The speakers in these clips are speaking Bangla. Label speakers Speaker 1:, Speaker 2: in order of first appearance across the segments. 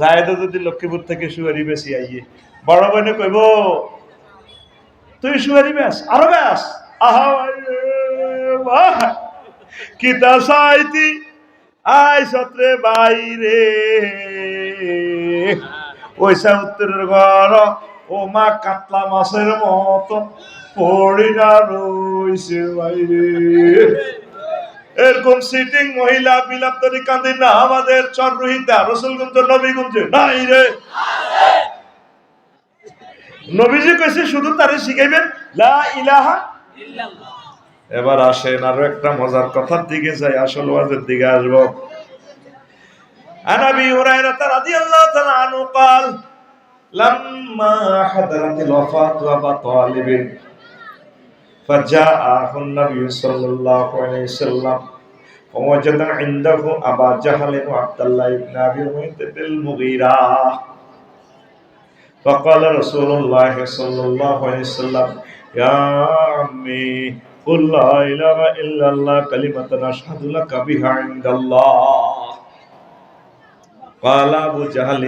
Speaker 1: জায়দা যদি লক্ষ্মীপুর থেকে সুয়ারি বেশি আইয়ে বড় বোনে কইব তুই সুয়ারি বেশ আরো বেশ আহা কিতা সাইতি আই সত্রে বাইরে ওইসা উত্তরের ঘর ও মা কাতলা মাছের মতো পড়ি না রইছে বাইরে। এরকম সিটিং মহিলা বিলাপ তরি কান্দি না আমাদের চররোহিতা রসুলগঞ্জ নবীগঞ্জে নাই রে। নবীজি কইছে শুধু তারে শিখাইবেন লা ইলাহা ইল্লাল্লাহ। এবার আসেন আরো একটা মজার কথার দিকে যাই, আসল ওয়াজের দিকে আসবো। আনাবি হুরায়রা রাদিয়াল্লাহু তাআলা আনহু قال لما حضرت الوفاة أبا طالب فجاءه النبي صلى الله عليه وسلم فوجد عنده أبا جهل وعبد الله بن أبي المغيرة فقال رسول الله صلى الله عليه وسلم يا عمي قل لا إله إلا الله كلمة أشهد لك بها عند الله. قال أبو جهل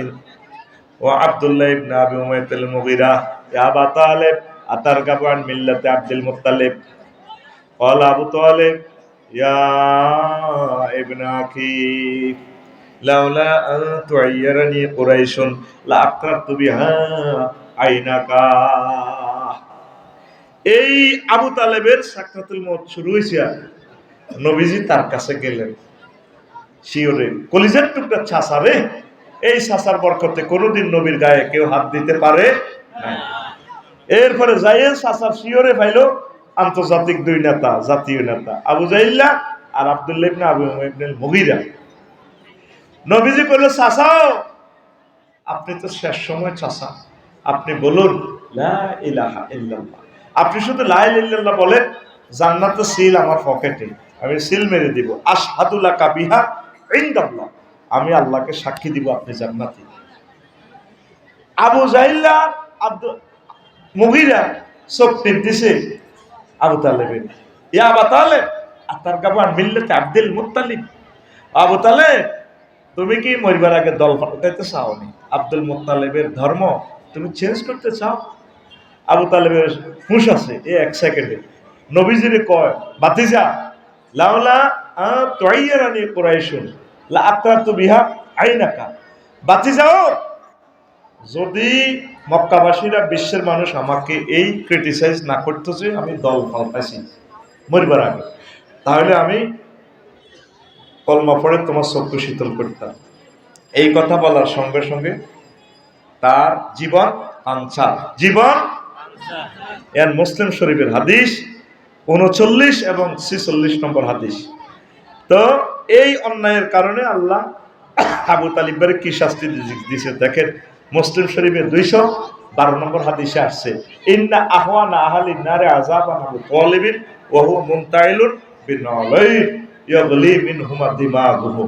Speaker 1: وعبد الله بن أبي أمية المغيرة يا أبا طالب أترغب عن ملة عبد المطلب. قال أبو طالب يا ابن أخي لولا أن تعيرني قريش لأقررت بها عينك. এই আবু তালেবের সাকরাতুল মউত শুরু হইছে, নবীজি তার কাছে গেলেন শিওরে কলিজার টুকরা ছাসা রে, এই ছাসার বরকতে কোনোদিন নবীর গায়ে কেউ হাত দিতে পারে না। এরপরে যাইয়ে ছাসার শিওরে পাইলো আন্তর্জাতিক দুই নেতা, জাতীয় নেতা আবু জাইল্লা আর আব্দুল্লাহ ইবনে আবু ইবনুল মুগীরা। নবীজি কইল চাচাও আপনি তো শেষ সময় চাচা, আপনি বলুন লা ইলাহা ইল্লাল্লাহ। আপনি শুধু লা ইলাহা ইল্লাল্লাহ বলেন, জান্নাতের সিল আমার পকেটে, আমি সিল মেরে দিব। আশহাদু লাকা বিহা ইনদাল্লাহ, আমি আল্লাহকে সাক্ষী দিব আপনি জান্নাতি। আবু জাইল্লা আব্দুল মুগীরা সব দিছে আবু তালেবের, ইয়া আবু তালেব আতারগাবু আন মিল্লাতি আব্দুল মুত্তালিব। আবু তালেব তুমি কি মরিবার আগে দল পাল্টাইতে চাও নি? আব্দুল মুত্তালিবের ধর্ম তুমি চেঞ্জ করতে চাও? আবু তালেবের হুঁশ আছে এই এক সেকেন্ডে নবীজিরে কয় বাতিজা লাউলা তুআইয়ারানি কুরাইশুন লা আতরাতু বিহা আইনাকা। বাতিজাও যদি মক্কাবাসীরা বিশ্বের মানুষ আমাকে এই ক্রিটিসাইজ না করতো যে আমি দল পাল্টাইছি মরিবার আগে, তাহলে আমি কলমা পড়ে তোমার চক্ষু শীতল করতাম। এই কথা বলার সঙ্গে সঙ্গে তার জীবন আনসার, জীবন এর মুসলিম শরীফের হাদিস 39 এবং 46 নম্বর হাদিস। তো এই অন্যায়ের কারণে আল্লাহ আবু তালিবের কি শাস্তি দিয়েছে দেখেন, মুসলিম শরীফের 212 নম্বর হাদিসে আসছে ইন্না আহওয়ানা আহলিন নারে আযাবান আবু তালিবিন ওয়া হুয়া মুনতাইলুন বিনালাইন ইয়াগলি মিনহুমা দিমাগুহু।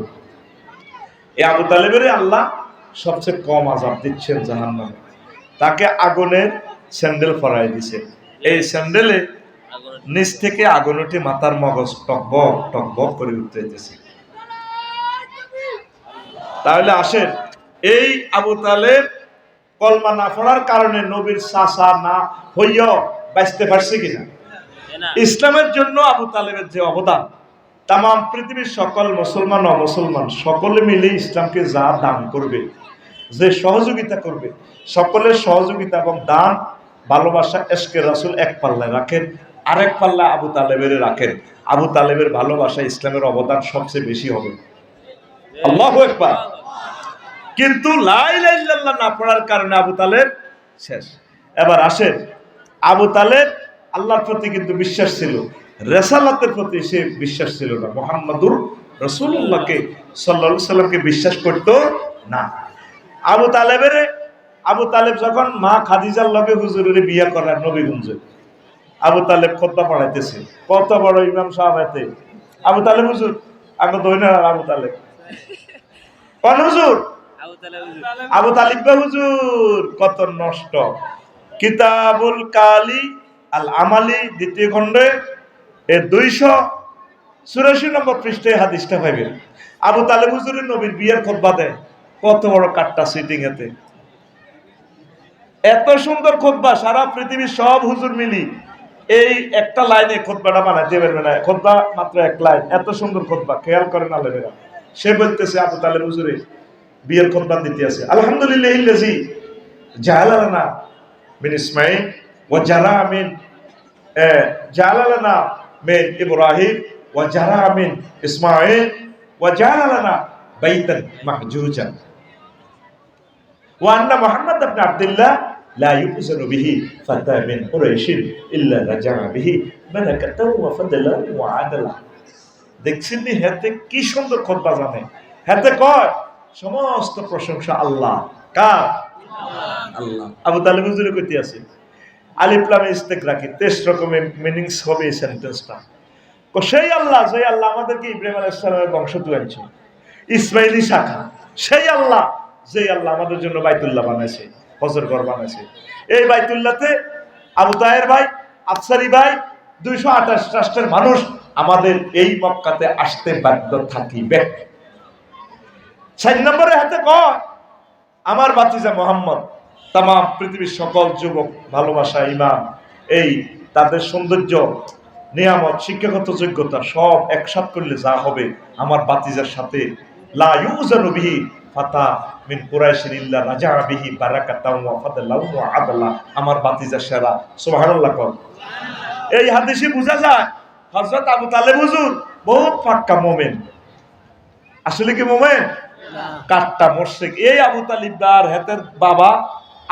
Speaker 1: এই আবু তালেবের আল্লাহ সবচেয়ে কম আযাব দিচ্ছেন জাহান্নামে। তাকে আগুনের স্যান্ডেল পরাই দিছে, এই স্যান্ডেলে নিচ থেকে আগুন উঠে মাথার মগজ টকবক টকবক করে উঠতেছে। তাহলে আসেন এই আবু তালেব কলমা না পড়ার কারণে নবীর চাচা না হইয়া বাঁচতে পারছে কিনা? ইসলামের জন্য আবু তালেবের যে অবদান, তাম পৃথিবীর সকল মুসলমান অমুসলমান সকলে মিলে ইসলামকে যা দান করবে, যে সহযোগিতা করবে, সকলের সহযোগিতা এবং দান ভালোবাসা এশকে রাসূল এক পাল্লায় রাখেন, আরেক পাল্লা আবু তালেবের রাখেন। আবু তালেবের ভালোবাসা ইসলামের অবদান সবচেয়ে বেশি হবে। আল্লাহু আকবার। কিন্তু লা ইলাহা ইল্লাল্লাহ না পড়ার কারণে আবু তালেব শেষ। এবার আসেন আবু তালেব আল্লাহর প্রতি কিন্তু বিশ্বাস ছিল, রেসালাতের প্রতি সে বিশ্বাস ছিল না। মুহাম্মাদুর রাসূলুল্লাহকে সাল্লাল্লাহু আলাইহি সাল্লামকে বিশ্বাস করত না। আবু তালেব যখন মা খাদিজার লগে হুজুরের বিয়ে করার নবীগঞ্জে, আবু তালেব খুতবা পড়াইতেছে, কত বড় ইমাম সাহেব এতে আবু তালেব হুজুর আগে দইনা আবু তালেব কোন হুজুর? আবু তালিব হুজুর কত নষ্ট। কিতাবুল কালি আল আমালি দ্বিতীয় খণ্ডে 284 নম্বর পৃষ্ঠায় হাদিসটা পাইবেন। আবু তালেব হুজুরের নবীর বিয়ের খুতবা দেয়, কত বড় কাটটা সিটিং এতে, এত সুন্দর খুতবা, সারা পৃথিবীর সব হুজুর মিলি এই একটা লাইনে খুতবাটা বানাইতে পারবে না। খুতবা মাত্র এক লাইন, এত সুন্দর খুতবা, খেয়াল করে না লেবেরা। সে বলতেছে আবু তালেব হুজুরে বিয়ের খুতবা দিতে আছে, আলহামদুলিল্লাহিল্লাযী জাআলা লানা মিন ইসমাঈল ওয়া জারা মিন জাআলা লানা মিন ইব্রাহিম ওয়া জারা মিন ইসমাঈল ওয়া জাআলা লানা বাইতান মাহজুজান ওয়া আন্না মুহাম্মদ ইবনে আব্দুল্লাহ লা ইউযানু বিহি ফাতা মিন কুরাইশিন ইল্লা রাজা'a বিহি মালাকাতাও ওয়া ফাদলা ওয়া আদলা। দেখছেন নি হাতে কি সুন্দর খুতবা জানে, হাতে কয় সমস্ত প্রশংসা আল্লাহ, কার? আল্লাহ। আবু তালেব হুজুরে কইতে আছে আলিফ লাম ইস্তেকরাকি 23 রকমের মিনিংস হবে এই সেন্টেন্সটা। সেই আল্লাহ, সেই আল্লাহ আমাদেরকে ইব্রাহিম আলাইহিস সালামের বংশ তুলেছে, ইসমাইলি শাখা, সেই আল্লাহ যেই আল্লাহ আমাদের জন্য বাইতুল্লাহ বানাইছে, হজর ঘর বানাইছে। এই বাইতুল্লাহতে আবু তাহের ভাই, আফসারি ভাই, 228 রাষ্ট্রের মানুষ আমাদের এই মক্কাতে আসতে বাধ্য থাকিবে। 4 নম্বরে হাতে কয় আমার ভাতিজা মুহাম্মদ, তাম পৃথিবীর সকল যুবক ভালোবাসা, ইমান, এই তাদের সৌন্দর্য, নিয়ামত, শিক্ষাগত যোগ্যতা সব একসাথ করলে যা হবে আমার ভাতিজার সাথে লা ইউজানু বিহি ফাতা মিন কুরাইশিন ইল্লা রাজা'a বিহি বারাকাতাও ওয়া ফাদলাও ওয়া আদলা। আমার ভাতিজা সেরা, সুবহানাল্লাহ। এই হাদিসে বোঝা যায় হযরত আবু তালেব হুজুর বহুত পাক্কা মুমিন। আসলে কি মুমিন? কাট্টা মুশরিক। এই আবু তালিব দার হাতের বাবা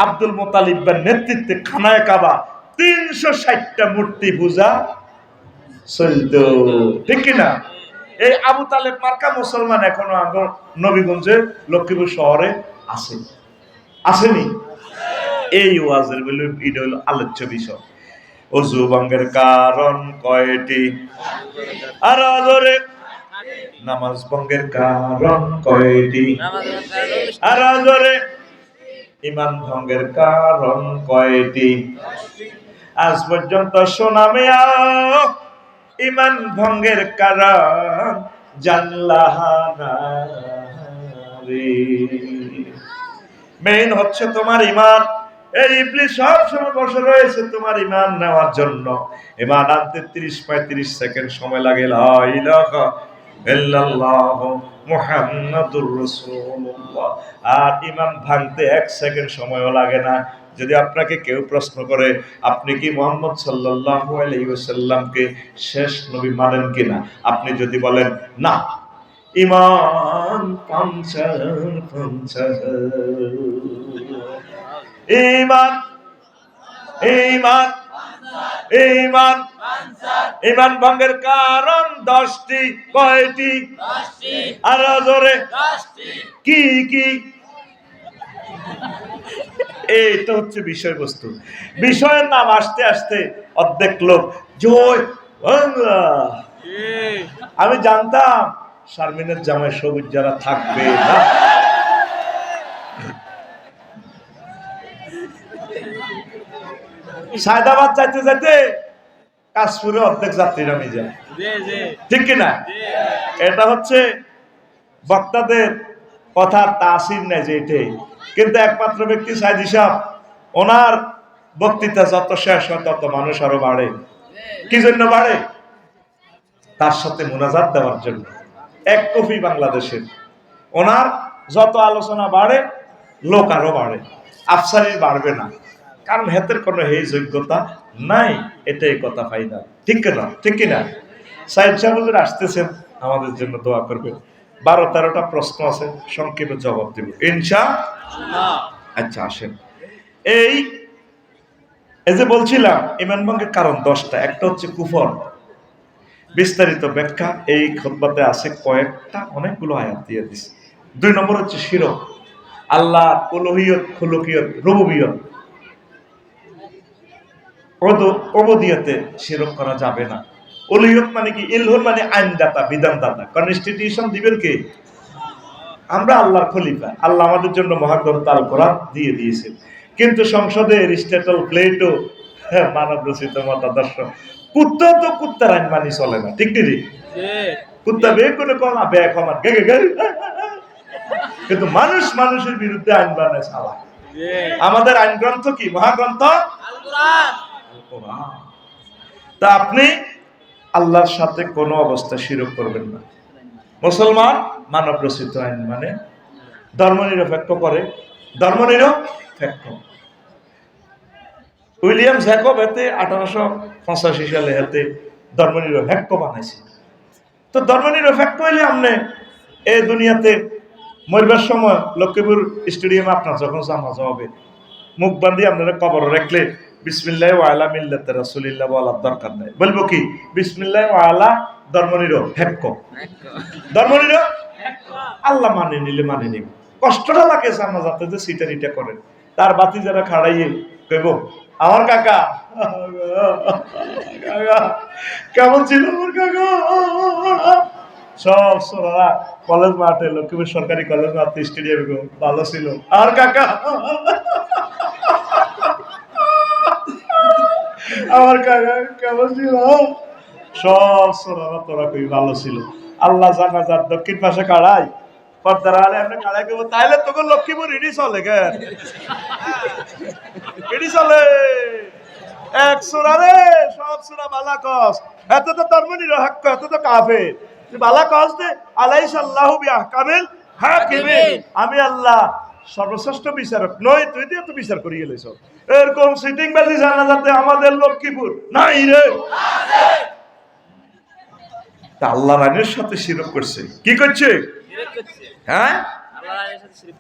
Speaker 1: আব্দুল মুত্তালিবের নেতৃত্বে খানায়ে কাবা 360টা মূর্তি পূজা চলতো, ঠিক কি না? এই আবু তালেব মার্কা মুসলমান এখনো আগর নবীগঞ্জের লক্ষ্মীপুর শহরে আছে, আসেনি? এই ওয়াজের বলে এটা হলো আলোচ্য বিষয়। ওযু ভঙ্গের কারণ কয়টি? আর আজরে নামাজ ভঙ্গের কারণ কয়টি? আর আজরে ঈমান ভঙ্গের কারণ কয়টি? আজ পর্যন্ত শোনামে ঈমান ভঙ্গের কারণ জানলাহ না রে। মেইন হচ্ছে তোমার ঈমান। এই ইবলিস সব সময় বসে রয়েছে তোমার ঈমান নেওয়ার জন্য। ঈমান আনতে 30-35 সেকেন্ড সময় লাগে, লা ইলাহা ইল্লাল্লাহু মুহাম্মাদুর রাসূলুল্লাহ। আর ঈমান ভাঙতে 1 সেকেন্ড সময়ও লাগে না। যদি আপনাকে কেউ প্রশ্ন করে আপনি কি মুহাম্মদ সাল্লাল্লাহু আলাইহি ওয়াসাল্লামকে শেষ নবী মানেন কিনা, আপনি যদি বলেন না, ঈমান পঞ্চাশ ঈমান ঈমান ঈমান ঈমান ভঙ্গের কারণ 10টি। কয়টি? 10টি। আর জোরে 10টি। কি কি? এইটা হচ্ছে বিষয়বস্তু। বিষয়ের নাম আসতে আসতে অর্ধেক লোক জয় বাংলা। আমি জানতাম শারমিনের জামাই সবুজ যারা থাকবে না। সায়দাবাদ যাইতে যাইতে কাশপুরে অর্ধেক যাত্রী নামে যায়, ঠিক কিনা? এটা হচ্ছে বক্তাদের কথার তাসির নেই যে এটাই। কিন্তু একমাত্র ব্যক্তি সাইদি সাহেব, ওনার বক্তৃতা যত শেষ হয় তত মানুষ আরো বাড়ে। কি জন্য বাড়ে? তার সাথে মুনাজাত দেওয়ার জন্য। এক কপি বাংলাদেশের। ওনার যত আলোচনা বাড়ে লোক আরো বাড়ে, আফসারি বাড়বে না, কারণ হেতের কোনো এই যোগ্যতা নাই। এটাই কথা ফাইদা, ঠিক কিনা? ঠিক কিনা? সাইদ সাহেব হুজুর আসতেছেন, আমাদের জন্য দোয়া করবেন। 12-13টা প্রশ্ন আছে, সংক্ষেপে জবাব দেব ইনশাআল্লাহ। আচ্ছা আসেন। এই যে বলছিলাম ঈমান ভঙ্গের কারণ 10টা। একটা হচ্ছে কুফর, বিস্তারিত ব্যাখ্যা এই খুতবাতে আছে কয়েকটা, অনেকগুলো আয়াত দিয়ে দিছে। 2 নম্বর হচ্ছে শিরক, আল্লাহ উলুহিয়ত, খুলুকিয়ত, রুবুবিয়ত, উবুদিয়তে শিরক করা যাবে না। উলুহিয়ত মানে কি? ইলহুর মানে আইনদাতা, বিধানদাতা। কনস্টিটিউশন দিবেন কে? আমরা আল্লাহর খলিফা। আল্লাহ আমাদের জন্য মহাগ্রন্থ আল কোরআন দিয়ে দিয়েছেন, কিন্তু সংসদে এরিস্টটল, প্লেটো মানব রচিত মতাদর্শ। কুত্তা তো কুত্তার আইন মানি চলে না, ঠিক ঠিক? কুত্তা বে করে কমা বে কমা গে গে গে কিন্তু মানুষ মানুষের বিরুদ্ধে আইন বানায় সালা। আমাদের আইন গ্রন্থ কি? মহাগ্রন্থ আল কোরআন। তা আপনি আল্লাহর সাথে কোনো অবস্থায় শিরক করবেন না। মুসলমান মানব রচিত আইন মানে ধর্মনিরপেক্ষ করে, ধর্মনিরপেক্ষ। উইলিয়াম জ্যাকব এতে 1885 সালে এতে ধর্মনিরপেক্ষ বানাইছে। তো ধর্মনিরপেক্ষ হইলে আপনি এই দুনিয়াতে মরবার সময় লক্ষ্মীপুর স্টেডিয়ামে আপনার যখন জানাজা হবে, মুখ বান্ধি আপনারা কবর রাখলে বিসমিল্লাহ ওয়া আলা মিল্লাতি রাসূলিল্লাহ বলার দরকার নাই। বলবো কি? বিসমিল্লাহ ওয়া আলা ধর্মনিরপেক্ষ। আল্লাহ মানে নিলে মানে নিব। কষ্টটা লাগে জানাজাতে যে সিটারিটা করেন, তার বাতি যারা খাড়াইয়ে কইব আমার কাকা কেমন ছিল আমার কাকা। সব সোনারা কলেজ মাঠে, লক্ষ্মীপুর সরকারি কলেজ মাঠ স্টেডিয়ামে ভালো ছিল আর কাকা, আমার কাকা কেমন ছিল। সব সোনারা তোরা কই ভালো ছিল। আল্লাহ জানাজার দক্ষিণ পাশে কাড়াই পর্দার আলে আপনি কাড়াই কেবো, তাইলে তোকে লক্ষ্মীপুর ইডি চলে গে, ইডি চলে এক সুরা রে, সব সুরা বালা কস। এত তো ধর্মনিরপেক্ষ, এত তো কাফের। বালা কস দে আলাইসাল্লাহু বিআহকামিল হাকিমিন, আমি আল্লাহ সর্বশ্রেষ্ঠ বিচারক নই, তুই দিয়ে তো বিচার করিয়ে লইছ। এরকম সিটিং বাজি জানাজাতে আমাদের লক্ষ্মীপুর নাই রে। তা আল্লাহর আইনের সাথে শিরক করছে। কি করছে? হ্যাঁ,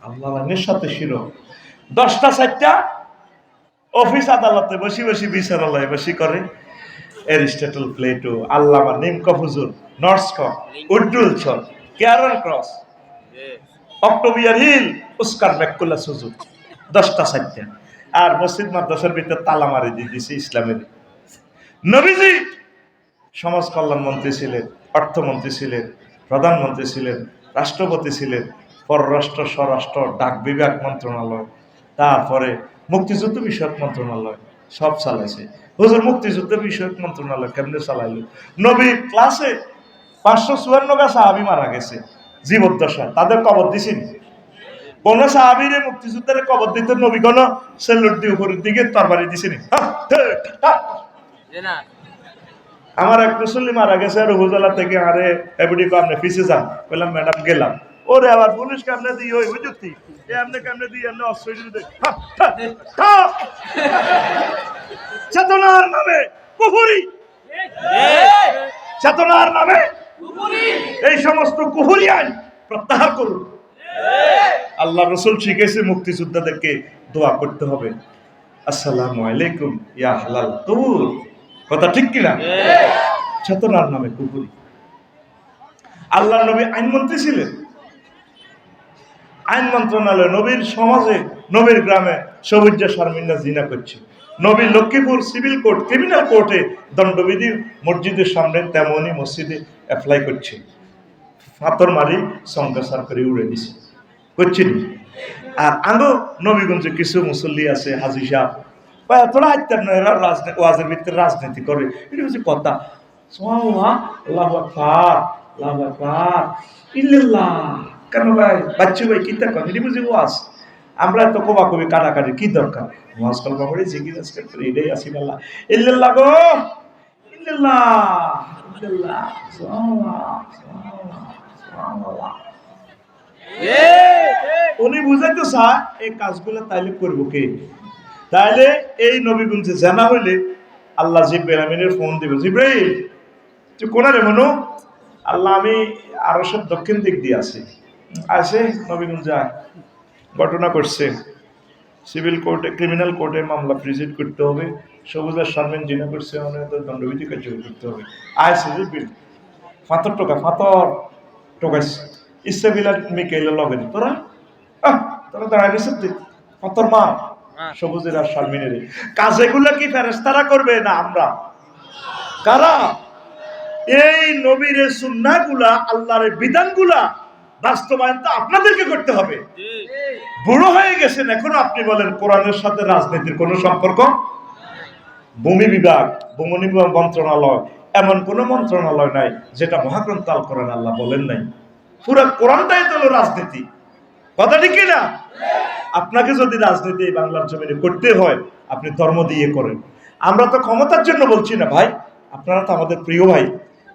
Speaker 1: আল্লাহর আইনের সাথে শিরক। 10টা 4টা অফিস আদালতে বসি বসি বিচারালয়ে বসি করে এরিস্টটল, প্লেটো, আল্লামা নিমকফ হুজুর, নর্সকপ, উড্ডুল ছট, Charon cross, অক্টোবিয়ার hill, ওস্কার macula sucuk. 10টা 4টা। আর মসজিদ মাদ্রাসার ভিতরে তালা মারি দিয়ে দিছে ইসলামের। নবীজি সমাজ কল্যাণ মন্ত্রী ছিলেন, অর্থমন্ত্রী ছিলেন, প্রধানমন্ত্রী ছিলেন, রাষ্ট্রপতি ছিলেন, পররাষ্ট্র, স্বরাষ্ট্র, ডাক বিভাগ মন্ত্রণালয়, তারপরে মুক্তিযুদ্ধ বিষয়ক মন্ত্রণালয় সব চালাইছে। হুজুর মুক্তিযুদ্ধ বিষয়ক মন্ত্রণালয় কেমনে চালাইলো? নবীর ক্লাসে 554 গা সাহাবী মারা গেছে জীবদ্দশা, তাদের কবর দিছেন। কোন সাহাবীরে মুক্তিযুদ্ধের কবর দিতে নবী কোন সেলুট দিয়ে উপরের দিকে তরবারি দিছেন? আমার এক মুসল্লি মারা গেছে আর উপজেলা থেকে, আরে এবিডি কো আপনি পিছে যান। বললাম ম্যাডাম গেলাম। ওরে আবার পুলিশ কামনে দিয়ে ওই বুঝতি এ আপনি কামনে দিয়ে আপনি অস্ত্র দিতে চেতনার নামে কুফরি, চেতনার নামে কুফরি, এই সমস্ত কুফরি আইন প্রত্যাহার করুন। আল্লাহ রাসূল শিখেছে মুক্তিযোদ্ধাদেরকে দোয়া করতে হবে, আসসালামু আলাইকুম ইয়া হালাল তুর। কথা ঠিক কিনা? চেতনার নামে কুফরি। আল্লাহ নবী আইনমন্ত্রী ছিলেন, আইন মন্ত্রণালয়। নবীর সমাজে, নবীর গ্রামে সবুজা শারমিন্দা জিনা করছে। নবী লক্ষ্মীপুর সিভিল কোর্ট, ক্রিমিনাল কোর্টে দণ্ডবিধি মসজিদের সামনে তেমনই মসজিদে অ্যাপ্লাই করছে। ফাতর মারি সংসার করে উড়ে দিছে করছেন। আর আরো নবীগঞ্জে কিছু মুসল্লি আছে, হাজি সাহেব বা এতটা হাইতার নয়, এরা রাজনীতি, ওয়াজের ভিতরে রাজনীতি করে। এটা হচ্ছে কথা। আল্লাহু আকবার, আল্লাহু আকবার, ইল্লাল্লাহ। কেন ভাই বাচ্চু ভাই কি তার কথা বুঝি ওয়াজ? আমরা তো কবা কবি কাটাকাটি কি দরকার? ওয়াজ কলমা পড়ে জিকির আজকাল করে এটাই আসি আল্লাহ ইল্লাল্লাহ গো, ইল্লাল্লাহ ইল্লাল্লাহ, সুবহানাল্লাহ সুবহানাল্লাহ সুবহানাল্লাহ। উনি বুঝাইতে চায় এই কাজগুলো তাইলে করবো কে? তাইলে এই নবীগঞ্জে জানা হইলে আল্লাহ জিব্রাইল আমিনের ফোন দিবে, জিব্রাইল তুই কোনারে মনু? আল্লাহ আমি আরো সব দক্ষিণ দিক দিয়ে আছি। আসে নবীগঞ্জে ঘটনা করছে, সিভিল কোর্টে, ক্রিমিনাল কোর্টে মামলা প্রেজেন্ট করতে হবে, সবুজার সামনে জিনা করছে, দণ্ডবিধি কার্যকর করতে হবে। আসে বিল ফাতর টোকা, ফাতর টোকাইছে ইচ্ছা বিলার মিকাইলে লগেন তোরা তোরা দাঁড়ায় গেছে ফাতর মা সবুজের আর শারমিনের কাজেগুলো কি ফেরেশতারা করবে না আমরা? কারা? এই নবীর সুন্নাহগুলা, আল্লাহর বিধানগুলা বাস্তবায়ন তো আপনাদেরকে করতে হবে। বুড়ো হয়ে গেছেন এখনো আপনি বলেন কোরআনের সাথে রাজনীতির কোনো সম্পর্ক? ভূমি বিভাগ, ভূমি মন্ত্রণালয়, এমন কোন মন্ত্রণালয় নাই যেটা মহাগ্রন্থ আল কোরআন আল্লাহ বলেন নাই। পুরো কোরআনটাই তো হলো রাজনীতি। কথা ঠিক না? আপনাকে যদি রাজনীতি বাংলার জমিনে করতে হয়, আপনি ধর্ম দিয়ে করেন। আমরা তো ক্ষমতার জন্য বলছি না ভাই, আপনারা তো আমাদের প্রিয় ভাই।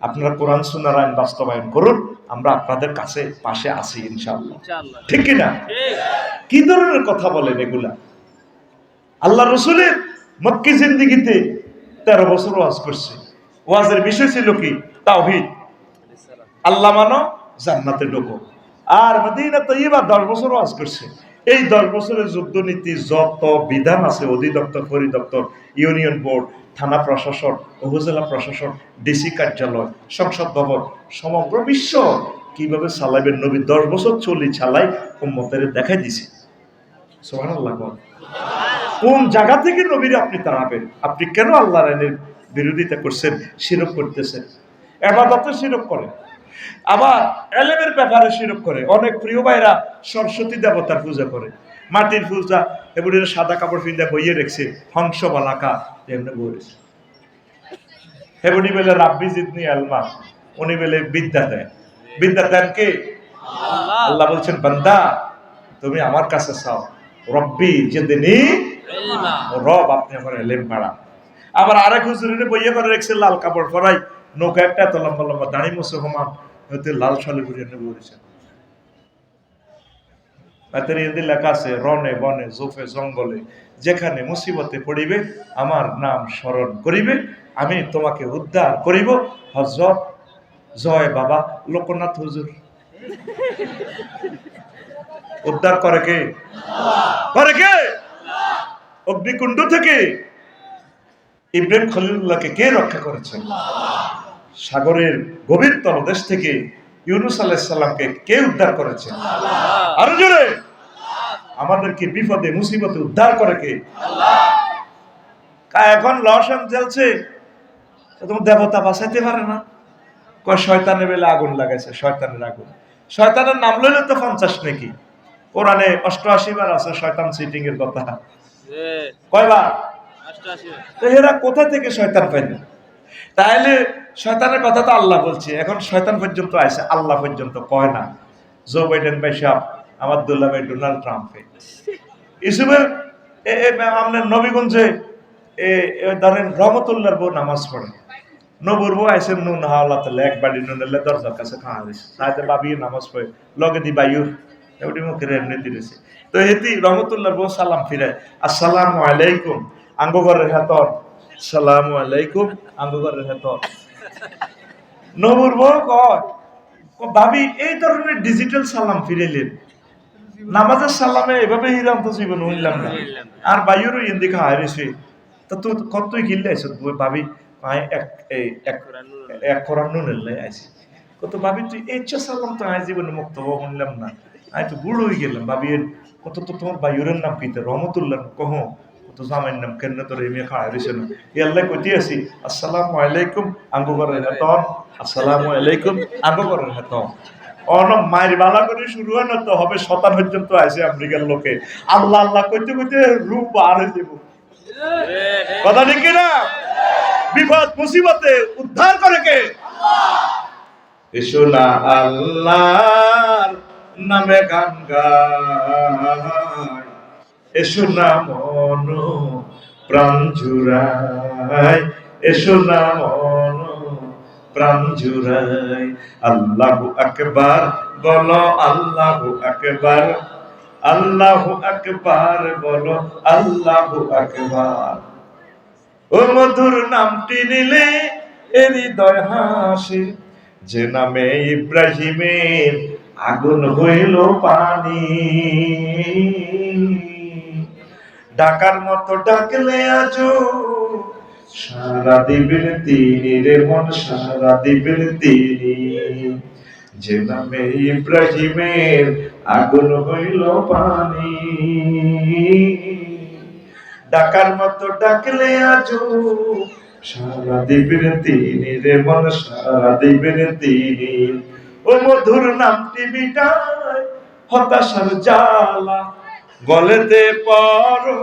Speaker 1: আপনারা কোরআন সুন্নাহর আইন বাস্তবায়ন করুন, আমরা আপনাদের কাছে পাশে আছি ইনশাআল্লাহ। ঠিক কিনা? কি ধরনের কথা বলেন এগুলা? আল্লাহ রসুলের মক্কি জিন্দিগিতে 13 বছর ওয়াজ করছে। ওয়াজের বিষয় ছিল কি? তাওহীদ, আল্লাহ মানো, জান্নাতে ঢোকো। আর মদিনা তৈয়বা 10 বছর ওয়াজ করছে। এই 10 বছরের যুদ্ধনীতি যত বিধান আছে, অধিদপ্তর, পরিদপ্তর, ইউনিয়ন বোর্ড, থানা প্রশাসন, উপজেলা প্রশাসন, ডিসি কার্যালয়, সংসদ ভবন, সমগ্র বিশ্ব কিভাবে চালাবেন নবী 10 বছর চলি চালাই উম্মতের দেখাই দিছে। সুবহানাল্লাহ। কোন জায়গা থেকে নবীরে আপনি তাড়াবেন? আপনি কেন আল্লাহর আইনের বিরোধিতা করছেন, শিরক করতেছেন? ইবাদতে শিরক করে, আবার এলেমের ব্যাপারে শিরক করে। অনেক প্রিয় ভাইরা সরস্বতী দেবতার পূজা করে, মাটির পূজা, এগুলি সাদা কাপড় পিন্দা বইয়ে রেখেছে, হংস বালাকা এমনি বলেছে। হেবুনি বেলে রাব্বি জিদনি আলমা, উনি বেলে বিদ্যা দেয়। বিদ্যা দেন কে? আল্লাহ বলছেন, বান্দা তুমি আমার কাছে চাও, রব্বি জিদনি ইলমা, রব আপনি আমার ইলম বাড়ান। আবার আরেক হুজুরে বইয়ে করে রেখেছে লাল কাপড় পরাই, নৌকা একটা এত লম্বা লম্বা, দাঁড়ি মুছে সমান, হয়তো লাল শালে ঘুরিয়ে নেবো বলেছেন। লেখা আছে, রনে বনে জোফে জঙ্গলে যেখানে মুসিবতে পড়িবে আমার নাম স্মরণ করিবে, আমি তোমাকে উদ্ধার করিব। হযরত জয় বাবা লোকনাথ হুজুর। উদ্ধার করে কে? করে কে? অগ্নিকুণ্ড থেকে ইব্রাহিম খলিলুল্লাহকে কে রক্ষা করেছেন? সাগরের গভীর তলদেশ থেকে ইউনূস আলাইহিস সালামকে কে উদ্ধার করেছে? আরো জোরে। আমাদেরকে বিপদে মুসিবতে উদ্ধার করে কে? এখন লশন জ্বলছে, তোমার দেবতা বাঁচাইতে পারে না। কয় শয়তানের বেলা আগুন লাগাইছে, শয়তানের আগুন। শয়তানের নাম লইলে তো 50 নাকি? কোরআনে 88 বার আছে শয়তান সিটিং এর কথা। কয়বার? 88 বার। তো এরা কোথা থেকে শয়তান পাইল? তাহলে শয়তানের কথা তো আল্লাহ বলছে, এখন শয়তান পর্যন্ত আসে, আল্লাহ পর্যন্ত কয় না। জো বাইডেন ভাই সাহেব, আমার দুল্লা ভাই ডোনাল্ড ট্রাম্পে ইসুবের আপনার নবীগঞ্জে ধরেন রহমতুল্লাহর বউ নামাজ পড়ে, নবুর বউ আইসেন নুন হাওলা তাহলে এক বাড়ি নুন এলে দরজার কাছে খাওয়া দিয়েছে, তাইতে বাবিয়ে নামাজ পড়ে লগে দি বায়ুর এমনি মুখের এমনি দিয়েছে। তো হেতি রহমতুল্লাহর বউ সালাম ফিরে, আসসালামু আলাইকুম আঙ্গঘরের হাতর, সালামু আলাইকুম আঙ্গঘরের হাতর। নবুর বউ কয়, ভাবি এই ধরনের ডিজিটাল সালাম ফিরেলেন, নামাজের সালামে এভাবে হিরাম তো জীবন হইলাম না। আর বায়ুরও ইন্দি খাওয়া রয়েছে, তা তুই কতই গিল্লে আইস ভাবি, এক কোরআন নুনের লাই আইছি। কত ভাবি তুই ইচ্ছা সালাম তো আয় জীবনে মুক্ত হবো শুনলাম না, আমি তো বুড়ো হয়ে গেলাম। ভাবি কত তো তোমার বায়ুরের নাম কিতে রহমতুল্লাহ কহ, কত জামাইয়ের নাম কেন তোর এমনি খাওয়া রয়েছে না। এই আল্লাহ কইতে আছি, আসসালামু আলাইকুম আঙ্গু করেন হেতন, আসসালামু আলাইকুম আঙ্গু করেন হেতন। অনম মায়ের বালা করে শুরু হয় না তো হবে শতান পর্যন্ত আছে আমেরিকার লোকে। আল্লাহ আল্লাহ কইতে কইতে রূপ আর হয়ে যাব। কথা ঠিক না? বিপদ মুসিবতে উদ্ধার করে কে? এসো না আল্লাহর নামে গান গায়, এসো না মন প্রাণ জুড়ায়, এসো না মন প্রাণ জুড়ায়। আল্লাহু আকবার বলো, আল্লাহু আকবার, আল্লাহু আকবার বলো, আল্লাহু আকবার। ও মধুর নামটি নিলে হৃদয় হাসে, যে নামে ইব্রাহিমের আগুন হইল পানি। ডাকার মতো ডাকলে আজো সারা দিবেন তিনি রে মন, সারা দিবেন তিনি। যে নামে ইব্রাহিমের আগুন হইল পানি। ডাকার মতো ডাকলে আজো সারা দিবেন তিনি রে মন, সারা দিবেন তিনি। ও মধুর নামটি মিটায় হতাশার জ্বালা, গলেতে পরো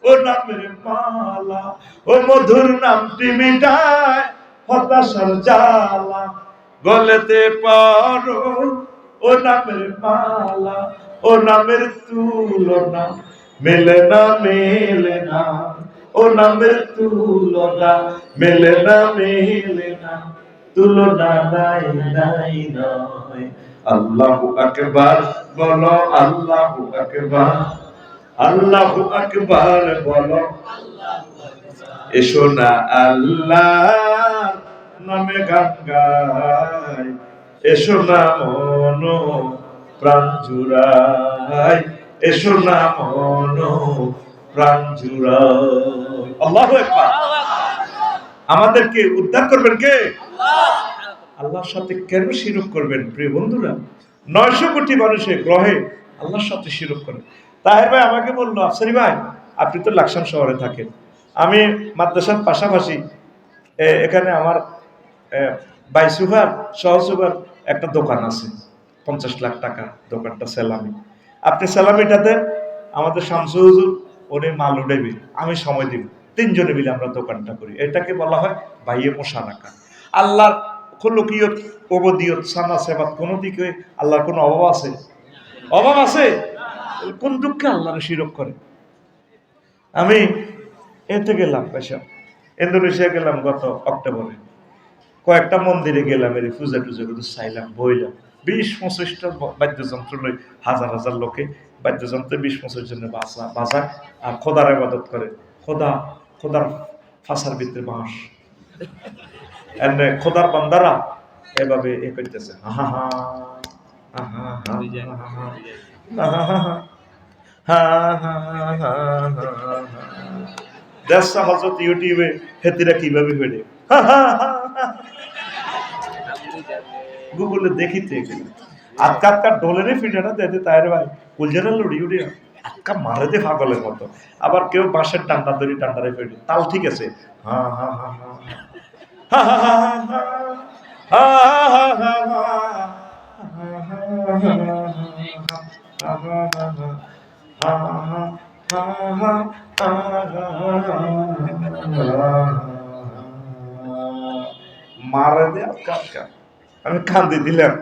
Speaker 1: ও নামের মালা। ও মধুর নামটি মিটায় হতাশার জ্বালা, গলেতে পরো ও নামের মালা। ও নামের তুলনা মেলে না, ও নামের তুলনা মেলে না, তুলনা নাই নাই নয়। আল্লাহু আকবার বলো, আল্লাহু আকবার, আল্লাহু আকবার বলো। এসো না আল্লাহ নামে গান গাই, এসো না মন প্রাণ জুড়াই, এসো না মন প্রাণ জুড়াই। আল্লাহু আকবার। আমাদেরকে উদ্ধার করবেন কে? আল্লাহর সাথে কেন শিরক করবেন প্রিয় বন্ধুরা? 900 কোটি মানুষের গ্রহে আল্লাহর সাথে শিরক করে। তাহের ভাই আমাকে বললো, আফসারি ভাই আপনি তো লাকসাম শহরে থাকেন, আমি মাদ্রাসার পাশাপাশি এখানে আমার বাইসুভার সহসুভার একটা দোকান আছে, 50 লাখ টাকা দোকানটা সেলামি, আপনি সেলামিটা দেন, আমাদের শামসু হুজুর উনি মাল উঠাইবে, আমি সময় দিব, 3 জনে মিলে আমরা দোকানটা করি। এটাকে বলা হয় বাইয়ে মোশারাকা। আল্লাহর খুলুকিয়ত ওবদিয়ত সানা সেবাত কোন দিকে আল্লাহর কোনো অভাব আছে? অভাব আছে? কোন দুঃখে আল্লাহর শিরক করে? আমি এতে গেলাম পেশা ইন্দোনেশিয়া গেলাম গত অক্টোবরে, কয়েকটা মন্দিরে গেলাম, এর পূজা টুজা করে চাইলাম, বইলাম, 20-25টা বাদ্যযন্ত্র লই, হাজার হাজার লোকে বাদ্যযন্ত্রে 20-25 জনের বাজায় আর খোদার ইবাদত করে। খোদার ফাঁসার ভিতরে বাঁশ, খোদার বান্দারা এভাবে এ করতেছে, হা হা হা হা হা হা হা। দেশটা হযরত ইউটিউবে হেতিরা কিভাবে হইলে গুগলে দেখিতে আজকালকার ডলারে ফিটাটা দেতে তাইরে ভাই কুলজারা লড়ি উড়ি আজকা মারে দে পাগলের মতো। আবার কেউ বাঁশের ডান্ডা ধরি ডান্ডারে ফেটে তাল ঠিক আছে, হা হা হা হা হা হা মারে দে আজকা। আমি কান্দি দিলাম।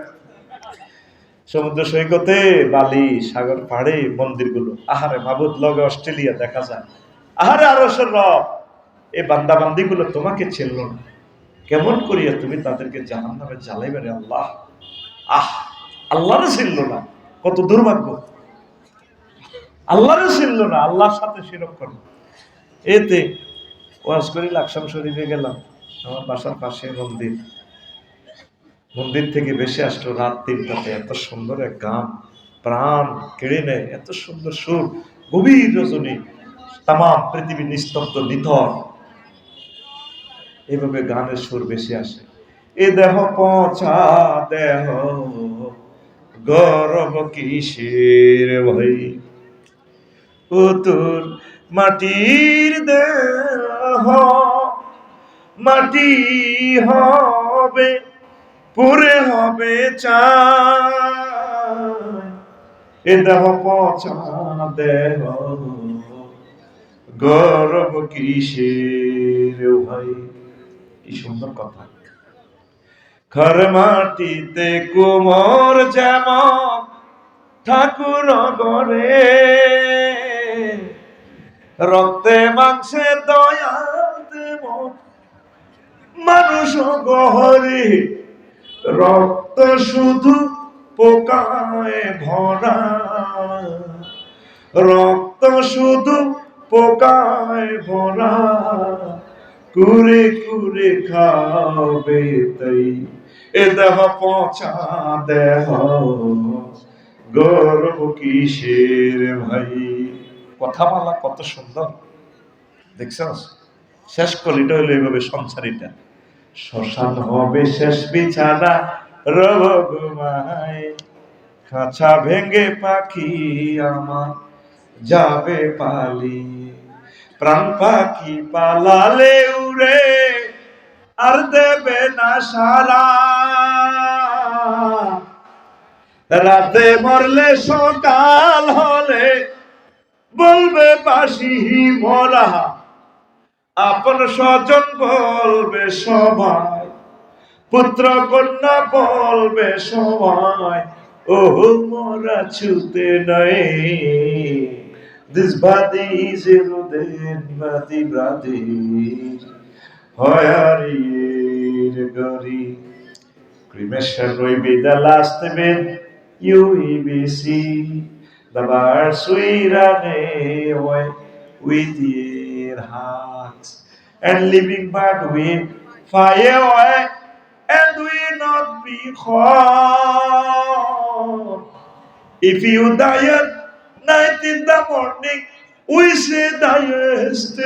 Speaker 1: সমুদ্র সৈকতে বালি সাগর পাড়ে মন্দিরগুলো, আহারে মাবুদ লগে অস্ট্রেলিয়া দেখা যায়, আহারে আরশের রব, এই বান্দা বান্দিগুলো তোমাকে চিনল না, কেমন করিয়া তুমি তাদেরকে জাহান্নামে জ্বালাইবে রে আল্লাহ। আল্লাহরে চিনল না, কত দুর্ভাগ্য। আল্লাহরে চিনল না, আল্লাহর সাথে শিরক করল। এতে ওয়াজ করি লাকসাম শরীফে গেলাম, আমার বাসার পাশে মন্দির থেকে বেশি আসলো রাত 3টাতে, এত সুন্দর এক গান, প্রাণ কেড়ে নেয়, এত সুন্দর সুর, গভীর রজনী, তাম পৃথিবী নিস্তব্ধ নিথর, এইভাবে গানের সুর বেশি আসে। এ দেহ পচা দেহ গরব কিসের ভাই, ও তোর মাটির দেহ মাটি হবে পুরে হবে চাই, এ দেহ পচা দেহ গরব কিসের ভাই। কি সুন্দর কথা। ঘর মাটিতে কুমোর যেমন ঠাকুর গড়ে, রক্তে মাংসে দয়া দেব মানুষ গহরে, রক্ত শুধু পোকায় ভরা, রক্ত শুধু পোকায় ভরা, কুরে কুরে খাবে তাই, এ দেহ পচা দেহ গর্ব কিসের ভাই। কথা বলা কত সুন্দর দেখছস। শেষ কলিটা হইলো এইভাবে সংসারীটা, শ্মশান হবে শেষ বিছানা রব ঘুমায়, খাঁচা ভেঙে পাখি আমার যাবে পালি, প্রাণ পাখি পালালে উড়ে আর দেবে না সারা, রাতে মরলে সকাল হলে বলবে বাসি মরা, আপন স্বজন বলবে সবাই, পুত্র কন্যা বলবে সবাই, Oh, mora chute nae. This body is eroded, body brady. Hoyari gori. Cremation will be the last bit. UEBC. The bars we run away with their hearts. And living but we fire away. And we not be harmed. If you die at night in the morning, we say diest.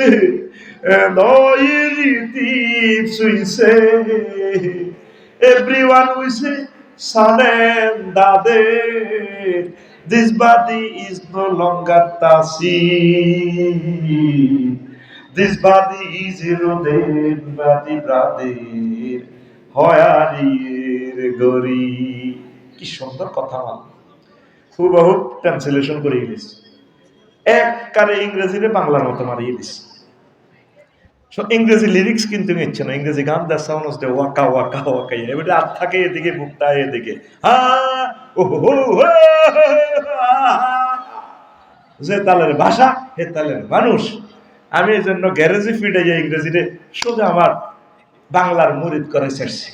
Speaker 1: And all your thieves we say. Everyone we say, son and daughter. This body is no longer Tasi. This body is eroded, body brother. হয়ারির গরি। কি সুন্দর কথা বল, হুবহু ট্রান্সলেশন করে ইংলিশ একবারে ইংরেজিরে বাংলার মতো মারিয়ে দিস। ইংরেজি লিরিক্স কিন্তু নিচ্ছে না, ইংরেজি গান the sound of the Waka Waka Waka, এবারে আর থাকে এদিকে মুক্তা এদিকে যে তালের ভাষা হে তালের মানুষ। আমি এই জন্য গ্যারেজে ফিরে যাই ইংরেজিতে, সোজা আমার বাংলার মুরিদ করে ছেড়ছি,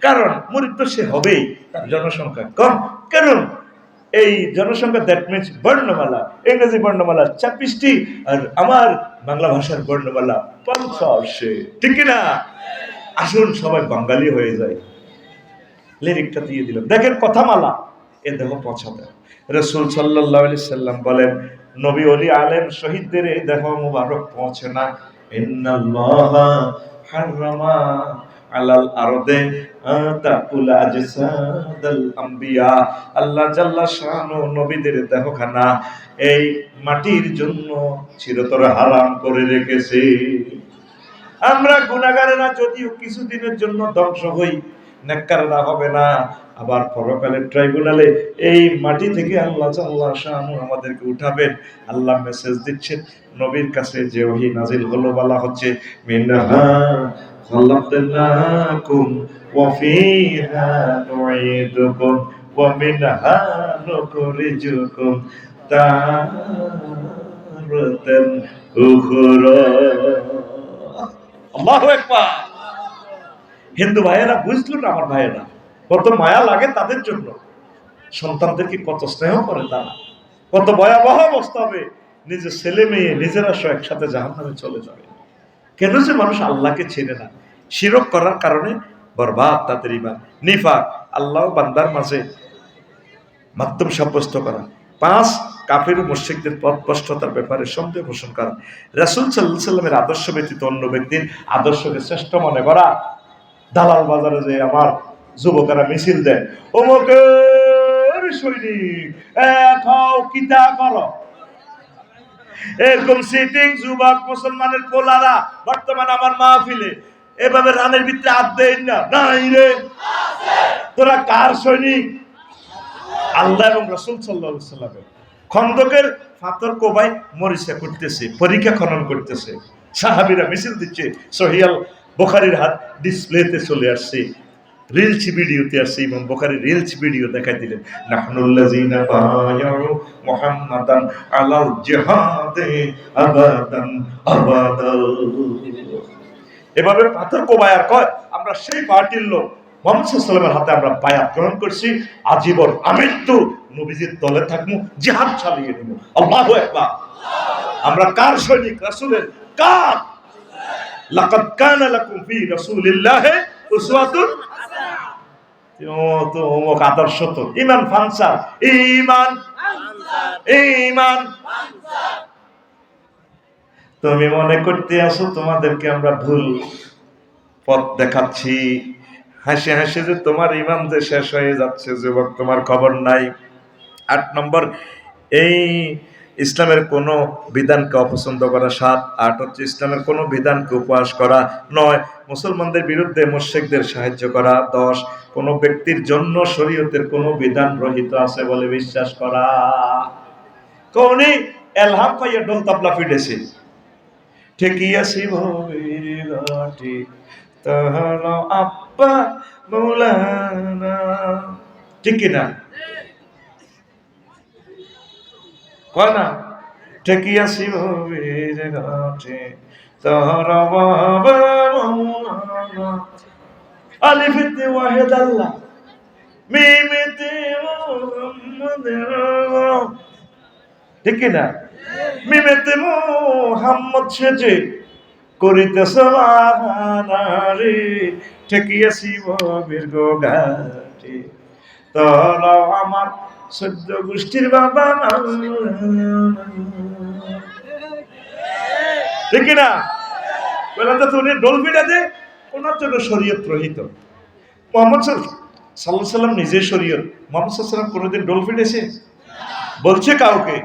Speaker 1: কারণ মুরিদ তো সে হবেই, তার জনসংখ্যা কম। কারণ এই জনসংখ্যা দ্যাট মিনস বর্ণমালা, ইংরেজি বর্ণমালা 26টি, আর আমার বাংলা ভাষার বর্ণমালা 50। ঠিক না? আসুন সবাই বাঙালি হয়ে যায়। লিরিকটা দিয়ে দিলাম, দেখেন কথামালা এ দেহ পছন্দ। রাসূল সাল্লাল্লাহু আলাইহি সাল্লাম বলেন, নবী ওলি আলেম শহীদদের এই দেহ মুবারক পৌঁছে না। ইন্নাল্লাহা হারামা আলাল আরদে তাকুল আজসাদাল আম্বিয়া। আল্লাহ জাল্লা শানু নবীদের দেহখানা এই মাটির জন্য চিরতর হারাম করে রেখেছে। আমরা গুনাহগারেরা যদিও কিছুদিনের জন্য ধ্বংস হই, নেককাররা হবে না। আবার পরকালের ট্রাইব্যুনালে এই মাটি থেকে আল্লাহ জাল্লা শানু আমাদেরকে উঠাবেন। আল্লাহ মেসেজ দিচ্ছেন, নবীর কাছে যে ওহী নাজিল হলো বলা হচ্ছে, মিনহা খালাকনাকুম ওয়া ফিহা নুঈদুকুম ওয়া মিনহা নুখরিজুকুম তারাতান উখরা। আল্লাহু আকবার। হিন্দু ভাইয়েরা বুঝলো না, আমার ভাইয়েরা কত মায়া লাগে তাদের জন্য, সন্তানদেরকে কত স্নেহ করে তারা, কত ভয়াবহ অবস্থা হবে, নিজের ছেলে মেয়ে নিজেরা সব একসাথে জাহান্নামে চলে যাবে। কেন যে মানুষ আল্লাহকে চেনে না, শিরক করার কারণে বরবাদ তাদের ঈমান। নিফাক, আল্লাহ বান্দার মাঝে মাধ্যম সাব্যস্ত করা। 5, কাফের ও মুশরিকদের পথভ্রষ্টতার ব্যাপারে সন্দেহ পোষণ করা। রাসূল সাল্লাল্লাহু আলাইহি সাল্লামের আদর্শ ব্যতীত অন্য ব্যক্তির আদর্শকে শ্রেষ্ঠ মনে করা। দালাল বাজারে যে আমার যুবকেরা মিছিল দেয়, অমুকের সৈনিক খাও কিতা করো, এরকম সিটিং যুবক মুসলমানের পোলারা বর্তমানে আমার মাহফিলে এভাবে রানের ভিতরে হাত দেয় না। নাই রে, তোরা কার সৈনিক? আল্লাহ এবং রাসূল সাল্লাল্লাহু আলাইহি সাল্লামের। খন্দকের পাথর কোবায় মরিচা করতেছে, পরীক্ষা খনন করতেছে, সাহাবীরা মিছিল দিচ্ছে। সহিহ বুখারীর হাত ডিসপ্লেতে চলে আসছে, রিলস ভিডিওতে আসছে। ইমাম বুখারী রিলস ভিডিও দেখাই দিলেন, নাহনুল্লাযিনা বায়াউ মুহাম্মাদান আলাল জিহাদে আবাদান আবাদা। এভাবে পাথর কোবায় আর কয়, আমরা সেই পার্টির লোক, মুহাম্মদ সাল্লাল্লাহু আলাইহি ওয়াসাল্লামের হাতে আমরা বায়াত গ্রহণ করছি, আজীবন আমৃত্যু নবীজির দলে থাকবো, জিহাদ চালিয়ে নেব। আল্লাহু আকবার। আমরা কার সৈনিক? রাসূলের। কার? লাকাদ কানা লাকুম ফি রাসূলিল্লাহি উসওয়াতুন তো অমুক আদর্শ তো ঈমান ফানসার, ঈমান ঈমান। তুমি মনে করতে আসো তোমাদেরকে আমরা ভুল পথ দেখাচ্ছি, হাসি হাসি যে তোমার ঈমান যে শেষ হয়ে যাচ্ছে যুবক, তোমার খবর নাই। 8 নম্বর, এই ইসলামের কোন বিধানকে অপছন্দ করা। 7, 8 হচ্ছে ইসলামের কোন বিধানকে উপহাস করা। 9, মুসলমানদের বিরুদ্ধে মুশরিকদের সাহায্য করা। 10, কোন ব্যক্তির জন্য শরীয়তের কোন বিধান রহিত আছে বলে বিশ্বাস করা। কোনি এলহাম পাইয়া ডোল তাবলা ফিটেছে, ঠেকিয়াছি ভবির ঘাটে তাহারা আব্বা মৌলানা। ঠিক কিনা? কয় না ঠেকিয়া শিবের ঘাটে তোর বাবা মৌলানা আলিফেতে ওয়াহেদ আল্লাহ মিমেতে মুহাম্মাদের, ঠিক না? মিমেতে মুহাম্মদ সেজে করিতেছ বাহানারে ঠেকিয়া শিবের ঘাটে তোরা আমার সদ্য গোষ্ঠীর বাবা মাওলানা, ঠিক না? বললাম তো উনি ডোল পিটাতে ওনার জন্য শরীয়ত রহিত। মোহাম্মদ সাল্লাল্লাহু আলাইহি সাল্লাম নিজে শরীয়ত, মোহাম্মদ সাল্লাল্লাহু আলাইহি সাল্লাম কোনোদিন ডোল পিটেছে? বলছে কাউকে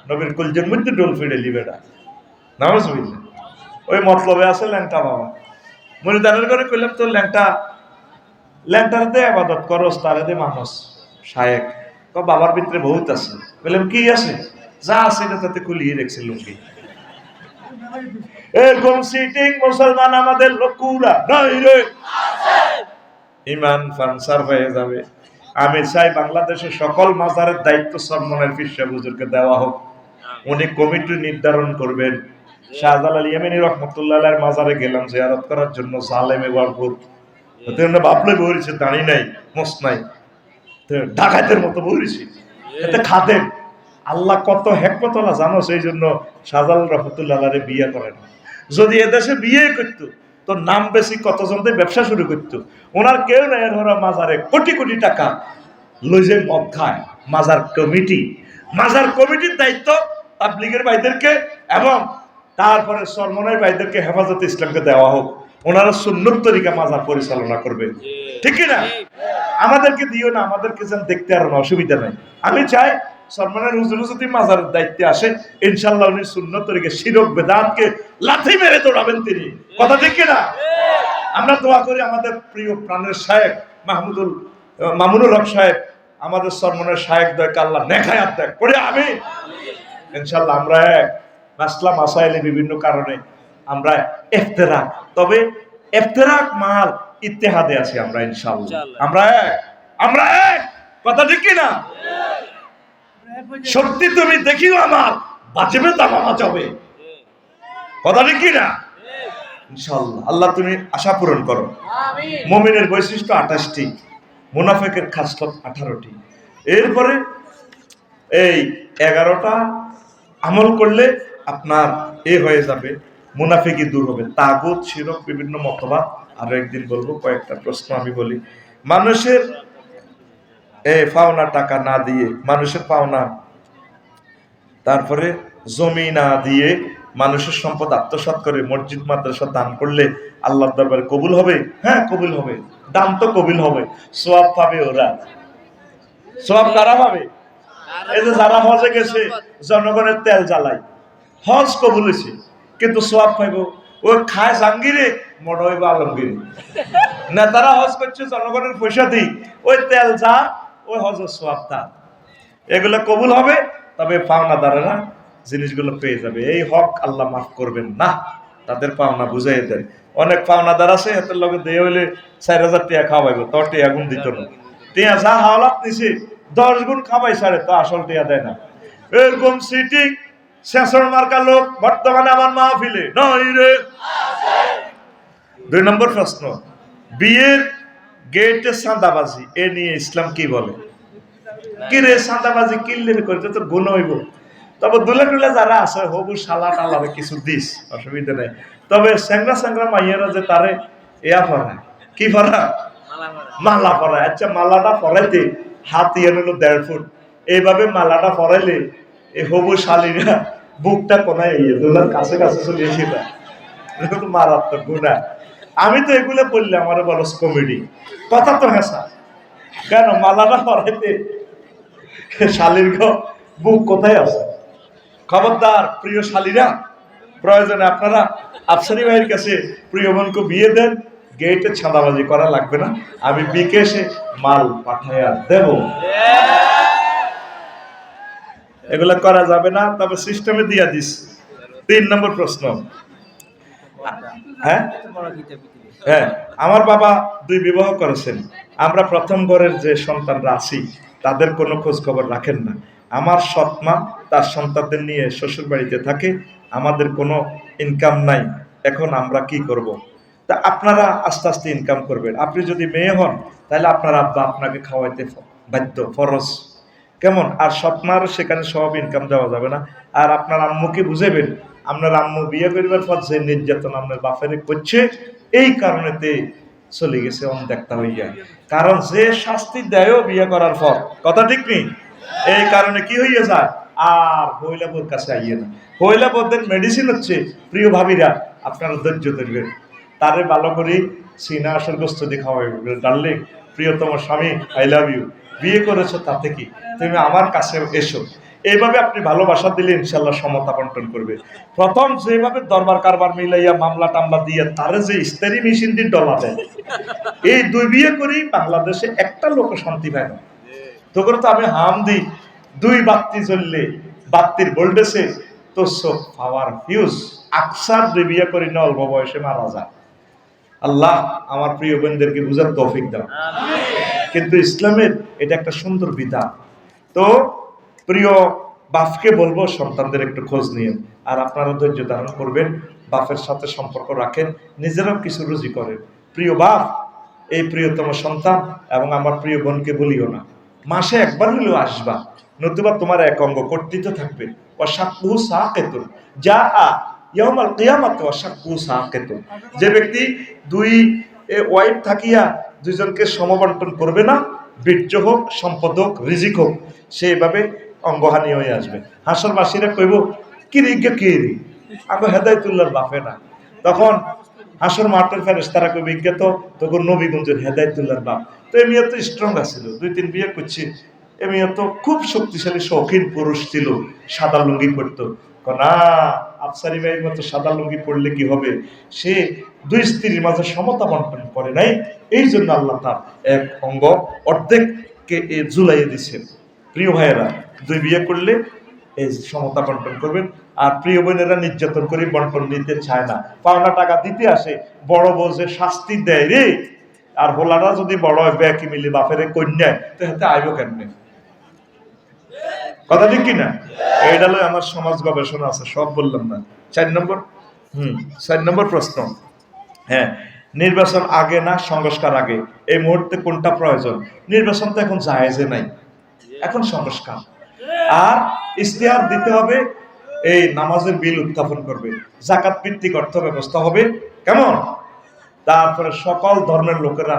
Speaker 1: নবীর কলজের মধ্যে ডোল পিটে লিবে না, নাউজুবিল্লাহ। ওই মতলবে আছে ল্যাংটা বাবা, মুরিদানের করে কইলাম তো ল্যাংটারতে ইবাদত করস, তারে মানুষ শায়েক বাবার ভিতরে বহুত আছে। বললাম কি আছে? যা আছে না তাতে খুলিয়ে রেখেছে লুঙ্গি। এরকম সিটিং মুসলমান আমাদের লকুরা নাই রে, ইমান ফানসার হয়ে যাবে। আমি চাই বাংলাদেশের সকল মাজারের দায়িত্ব সরমনের পীর সাহেব হুজুরকে দেওয়া হোক, উনি কমিটি নির্ধারণ করবেন। শাহজালাল ইয়ামানী রহমাতুল্লাহ আলাইহির মাজারে গেলাম জিয়ারত করার জন্য, সালেমে বারপুর ওখানে বাপলে বইছে, দাঁড়ি নাই মোস নাই, ডাকাতের মতো বইছি, এতে খাদেম। আল্লাহ কত হেকমতওয়ালা জানো, সেই জন্য শাহজালাল রহমাতুল্লাহ আলাইহি বিয়ে করেন। যদি এদেশে বিয়ে করতো তো নাম বেশি কতজনদের ব্যবসা শুরু করতো। ওনার কেউ নাই, ওরা মাজারে কোটি কোটি টাকা লইজে মদ খায়। মাজার কমিটির দায়িত্ব তাবলীগের ভাইদেরকে এবং তারপরে সরমনের ভাইদেরকে হেফাজতে ইসলামকে দেওয়া হোক, ওনারা সুন্নত তরিকা মাজার পরিচালনা করবে, ঠিক না? আমাদেরকে দিও না, আমাদেরকে যেন দেখতে আর অসুবিধা নাই। আমি চাই সরমনের হুজুর যদি মাজারের দায়িত্বে আসে, ইনশাআল্লাহ উনি সুন্নত তরিকা শিরক বেদাতকে লাথি মেরে দৌড়াবেন তিনি, কথা ঠিক না? আমরা দোয়া করি আমাদের প্রিয় প্রাণের শায়েখ মামুনুল হক সাহেব, আমাদের সরমনের শায়েখ দয়কে আল্লাহ নেখায়াত দেখ করে আমি ইনশাআল্লাহ। আমরা মাসলা মাসাইলে বিভিন্ন কারণে আমরা ইফতিরাক, তবে ইফতিরাক মাল ইত্তেহাদে আছি আমরা ইনশাআল্লাহ। আমরা এক, কথা ঠিক না? শক্তি তুমি দেখিও আমার, বাঁচবে তামা বাঁচাবে, কথা ঠিক না? ইনশাআল্লাহ। আল্লাহ তুমি আশা পূরণ করো। মুমিনের বৈশিষ্ট্য 28টি, মুনাফিকের খাসলত 18টি। এরপরে এই 11টা আমল করলে আপনার হয়ে যাবে, মুনাফিকি দূর হবে, তাগুত শিরক বিভিন্ন মতবাদ। আরো একদিন বলবো, কয়েকটা প্রশ্ন আমি বলি। মানুষের পাওনা টাকা না দিয়ে, মানুষের পাওনা, তারপরে জমি না দিয়ে মানুষের সম্পদ আত্মসাৎ করে মসজিদ মাদ্রাসা দান করলে আল্লাহর দরবারে কবুল হবে? হ্যাঁ কবুল হবে, দান তো কবুল হবে, সওয়াব পাবে ওরা। সওয়াব কারা পাবে? এই যে যারা হজে গেছে, জনগণের তেল জ্বালায়, হজ কবুল হয়েছে, কিন্তু সওয়াব পাইব ও খায় জাঙ্গিরে, মনে হইব আলমগিরি। নেতারা হজ করছে জনগণের পয়সা দিই, ওই তেল যা, ওই হজের সওয়াব তা, এগুলো কবুল হবে। তবে পাওনাদারেরা জিনিসগুলো পেয়ে যাবে। এই হক আল্লাহ মাফ করবেন না, তাদের পাওনা বুঝাই দেয়। অনেক পাওনাদার আছে, এত লগে দিয়ে হইলে 4000 টাকা খাওয়াইব, তোর টিয়া গুণ দিত না, টিয়া যা হাওলাত নিছে 10 গুণ খাওয়াই সারে, তো আসল টিয়া দেয় না। এরকম সিটিং শেষর মার্কা লোক বর্তমানে আমার মাহফিলে নয় রে। 2 নম্বর প্রশ্ন, বিয়ের গেটে চাঁদাবাজি, এ নিয়ে ইসলাম কি বলে? কি রে চাঁদাবাজি কিনলে করতে তোর গুণ হইব? তবে দুলে টুলে যারা আছে হবু শালা টালা কিছু দিস, অসুবিধা নেই। তবে স্যাংরা মাইয়েরা যে তারে পড়ায়, কি পড়ায়? মালা পড়ায়। আচ্ছা, মালাটা পড়াইতে হাত ইয়ে নিল 1.5 ফুট, এইভাবে মালাটা পড়াইলে এই হবু শালীরা বুকটা কোনায় দোলার কাছে চলে এসে মারাত্মক গুণা। আমি তো এগুলো বললে আমার বলো কমেডি, কথা তো হেসা। কেন মালাটা পড়াইতে শালীর বুক কোথায় আছে? খবরদার প্রিয় শালীরা, প্রয়োজনে আপনারা আফসারি ভাইয়ের কাছে প্রিয় বোনকে বিয়ে দেন, গেটে ছাঁদাবাজি করা লাগবে না, আমি বিকেশে মাল পাঠাইয়া দেব। এগুলা করা যাবে না, তবে সিস্টেমে দিয়া দিস। 3 নম্বর প্রশ্ন, হ্যাঁ আমার বাবা 2 বিবাহ করেছেন, আমরা প্রথম ঘরের যে সন্তানরা আছি তাদের কোনো খোঁজ খবর রাখেন না, আমার সৎমা তার সন্তানদের নিয়ে শ্বশুর বাড়িতে থাকে, আমাদের কোনো ইনকাম নাই, এখন আমরা কি করব। তা আপনারা আস্তে আস্তে ইনকাম করবেন। আপনি যদি মেয়ে হন তাহলে আপনার আব্বা আপনাকে খাওয়াইতে বাধ্য, ফরজ, কেমন। আর সৎমার সেখানে সব ইনকাম দেওয়া যাবে না। আর আপনার আম্মুকে বুঝাবেন, আপনার আম্মু বিয়ে করবার পর যে নির্যাতন আপনার বাপের করছে, এই কারণেতে চলে গেছে অনদেখতা হইয়া। কারণ যে শাস্তি দেয় বিয়ে করার পর, কথা ঠিক নেই, এই কারণে কি হইয়া যায়, আর মহিলা বোর কাছে আইয়ে না। মহিলা বোরদের মেডিসিন হচ্ছে, প্রিয় ভাবিরা আপনারা ধৈর্য ধরবেন, তারে ভালো করে সিনা আসর গোস্ত দিয়ে খাওয়াইবে। ডার্লিং, প্রিয়তম স্বামী, আই লাভ ইউ, বিয়ে করেছো তাতে কি, তুমি আমার কাছে এসো। এইভাবে আপনি ভালোবাসা দিলে ইনশাল্লাহ সমতা বন্টন করবে। প্রথম যেভাবে দরবার কারবার মিলাইয়া মামলা টামলা দিয়ে তারে যে ইস্তারি মেশিন দিয়ে ডলা দেয়, এই দুই বিয়ে করি বাংলাদেশে একটা লোক শান্তি পায় না। তো করে তো আমি হাম দিই, দুই বাতি জ্বললে বাতির ভোল্টেজে তো সব পাওয়ার ফিউজ, আকসার দুই বিয়ে করি না অল্প বয়সে মারা যায়। আল্লাহ আমার প্রিয় বোনদেরকে বুঝার তৌফিক দাও। কিন্তু ইসলামের এটা একটা সুন্দর বিধান। তো প্রিয় বাপকে বলবো সন্তানদের একটু খোঁজ নিয়ে, আর আপনারা ধৈর্য ধারণ করবেন, বাপের সাথে সম্পর্ক রাখেন, নিজেরাও কিছু রুজি করেন। প্রিয় বাপ, এই প্রিয়তম সন্তান এবং আমার প্রিয় বোনকে বলিও না, মাসে একবার হলেও আসবা, নতুবা তোমার এক অঙ্গ কর্তৃত্ব থাকবে। ওয়াশাক্কুহু সাকিতুন, যা ইয়াউমাল কিয়ামাতি ওয়াশাক্কুহু সাকিতুন। যে ব্যক্তি দুই ওয়াইফ থাকিয়া দুইজনকে সমবন্টন করবে না, বীর্য হোক, সম্পদ হোক, রিজিক হোক, সেইভাবে অঙ্গহানি হয়ে আসবে। হাসরবাসীরা কইব, কি রিজ্ঞা কি রি, আগে হেদায়তুল্লাহর বাপে না। তখন হাসর মাঠের ফেরেশতারা কইবে, বিজ্ঞাত তখন নবীগঞ্জের হেদায়তুল্লাহর বাপ। তো এমিয়া তো স্ট্রং আছিল, 2-3 বিয়ে করছে, এমিয়া তো খুব শক্তিশালী শৌখিন পুরুষ ছিল, সাদা লুঙ্গি পরতো। না, আফসারি ভাইয়ের মতো সাদা লুঙ্গি পড়লে কি হবে, সে দুই স্ত্রীর মাঝে সমতা বন্টন করে নাই, এই জন্য আল্লাহ তার এক অঙ্গ অর্ধেককে ঝুলাইয়ে দিচ্ছেন। প্রিয় ভাইয়েরা, দুই বিয়ে করলে এই সমতা বন্টন করবেন। আর প্রিয় বোনেরা নির্যাতন করে বন্টন নিতে চায় না, পাওনা টাকা দিতে আসে, বড় বউ যে শাস্তি দেয় রে, আর হোলারা যদি বড় হয় ব্যাকি মিলি বাপের কন্যা, তো হাতে আইব কেমনে, কথা ঠিক কিনা। এইটা হলো আমার সমাজ গবেষণা আছে, সব বললাম না। 4 নম্বর প্রশ্ন, হ্যাঁ, নির্বাচন আগে না সংস্কার আগে, এই মুহূর্তে কোনটা প্রয়োজন? নির্বাচন তো এখন জায়েজে নাই, এখন সংস্কার। আর ইশতেহার দিতে হবে, এই নামাজের বিল উত্থাপন করবে, যাকাত ভিত্তিক অর্থ ব্যবস্থা হবে, কেমন। তারপরে সকল ধর্মের লোকেরা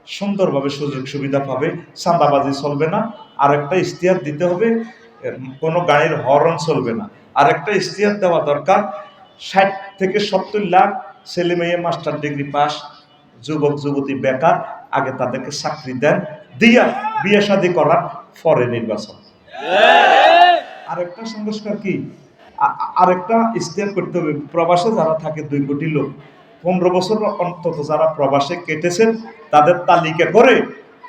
Speaker 1: সুন্দরভাবে সুযোগ সুবিধা পাবে, চাঁদাবাজি চলবে না। আরেকটা ইশতেহার দিতে হবে, কোনো গাড়ির হর্ন চলবে না। আরেকটা ইশতেহার দেওয়া দরকার, 60 থেকে 70 লাখ ছেলে মেয়ে মাস্টার ডিগ্রি পাস, যুবক যুবতী বেকার, আগে তাদেরকে চাকরি দেন, দিয়া বিয়ে শাদী করার পরে নির্বাচন। আরেকটা সংস্কার কি, আরেকটা ইশতেহার করতে হবে, প্রবাসে যারা থাকে 2 কোটি লোক, 15 বছর অন্তত যারা প্রবাসে কেটেছেন তাদের তালিকা করে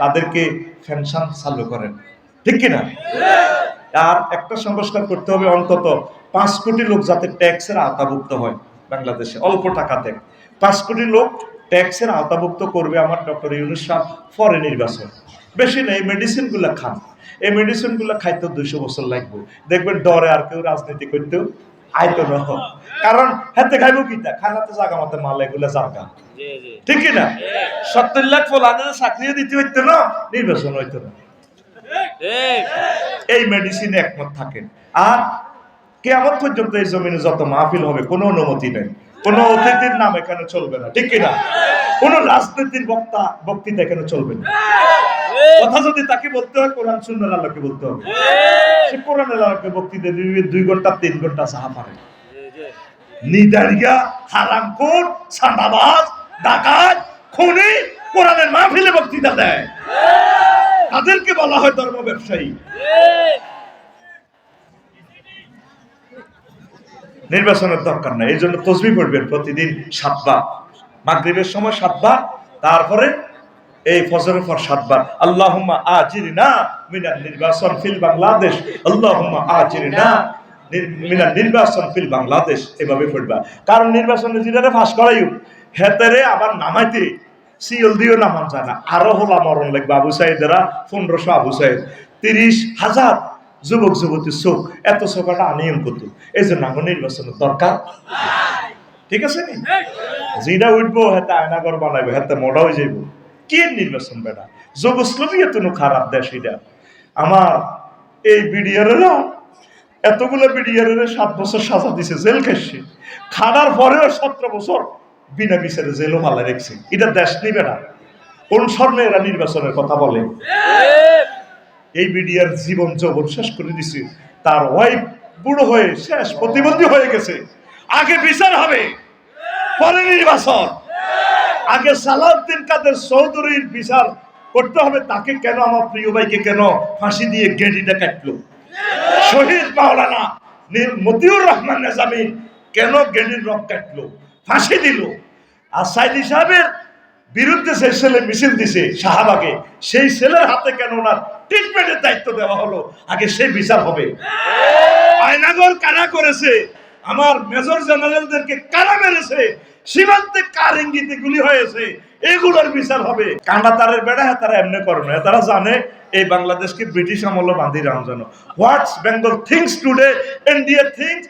Speaker 1: তাদেরকে পেনশন চালু করেন, ঠিক কিনা। আর একটা সংস্কার করতে হবে, অন্তত 5 কোটি লোক যাতে ট্যাক্সের আওতাভুক্ত হয়। বাংলাদেশে অল্প টাকাতে 5 কোটি লোক ট্যাক্সের আওতাভুক্ত করবে আমার ডক্টর ইউনূস সাহেব, পরে নির্বাচন। বেশি নেই, মেডিসিনগুলো খান, এই মেডিসিনগুলো খাইতে 200 বছর লাগবে, দেখবেন ডরে আর কেউ রাজনীতি করতেও আইতো না। কারণ হাতে খাইবো কিটা, খানাতে জাগা মতো মাল, এগুলো জাগা, ঠিক কিনা। 70 লাখ ফলানের চাকরিও দিতে হইতো না, নির্বাচন হইতো না। এই মেডিসিনে একমত থাকেন। আর কিয়ামত পর্যন্ত এই জমিনে যত মাহফিল হবে কোনো অনুমতি নেই, কোনো অতিথির নাম এখানে চলবে না, ঠিক কিনা। কোন রাজনীতির বক্তৃতা এখানে চলবে না। কথা যদি তাকে বলতে হয় কোরআন সুন্নাহর আলোকে বলতে হবে, সে কোরআনের আলোকে বক্তৃতা দিবে, 2 ঘন্টা 3 ঘন্টা যাহা পারে। নিদারিয়া, হারামখোর, চাঁদাবাজ, ডাকাত, খুনি কোরআনের মাহফিলে বক্তৃতা দেয়, তাদেরকে বলা হয় ধর্ম ব্যবসায়ী। নির্বাচনের দরকার নাই, এই জন্য তাসবিহ পড়বেন প্রতিদিন 7 বার, মাগরিবের সময় 7 বার, তারপরে এই ফজরের পর 7 বার। আল্লাহুম্মা আজিরনা মিনান নির্বাচন ফিল বাংলাদেশ, আল্লাহুম্মা আজিরনা মিনান নির্বাচন ফিল বাংলাদেশ, এভাবে পড়বা। কারণ নির্বাচনে যেটারে ফাঁস করাইও হেতারে আবার নামাইতে সিএল দিও নামান যায় না, আরো হলা মরণ লাগবে। আবু সাইদেরা 1500 আবু সাইদ, 30,000 যুবক যুবতী চোখ, এত চোখাটা আনিয়ম কত, এই জন্য আমার নির্বাচনের দরকার। ঠিক আছে নি? যেটা উঠবো হাতে আয়নাঘর বানাইবো, হাতে মোড়া হয়ে যাইব। কি নির্বাচন বেটা? যুগোস্লাভিয়া তো খারাপ দেশ এটা। আমার এই বিডিআরেরা এতগুলো বিডিআরের 7 বছর সাজা দিছে, জেল খাইছে, খানার পরেও 17 বছর বিনা বিচারে জেলও ভালো রেখেছে। এটা দেশ নিবে না। কোন স্বর্ণে এরা নির্বাচনের কথা বলে? এই বিডিআর জীবন যৌবন শেষ করে দিছে। তার ওয়াইফ বুড়ো হয়ে শেষ, প্রতিবন্ধী হয়ে গেছে। আগে বিচার হবে, পরে নির্বাচন। আগে সালাউদ্দিন কাদের চৌধুরীর বিচার করতে হবে। তাকে কেন, আমার প্রিয় ভাইকে কেন ফাঁসি দিয়ে গেডিটা কাটলো? শহীদ মাওলানা মতিউর রহমান নিজামী কেন গেডির রক কাটলো, ফাঁসি দিল? আর সাইদি সাহেবের বিরুদ্ধে যে ছেলে মিছিল দিছে শাহবাগে, সেই ছেলের হাতে কেন ওনার ট্রিটমেন্টের দায়িত্ব দেওয়া হলো? আগে সেই বিচার হবে। আয়নাগর কারা করেছে, আমার মেজর জেনারেলদেরকে কারা মেরেছে, সীমান্তে কার ইঙ্গিতে গুলি হয়েছে, এগুলোর বিচার হবে। কান্ডাতারের বেড়া তারা এমনি করে না, তারা জানে এই বাংলাদেশকে ব্রিটিশ আমল বাঁধি রাম জানো। What's Bengal thinks today, India thinks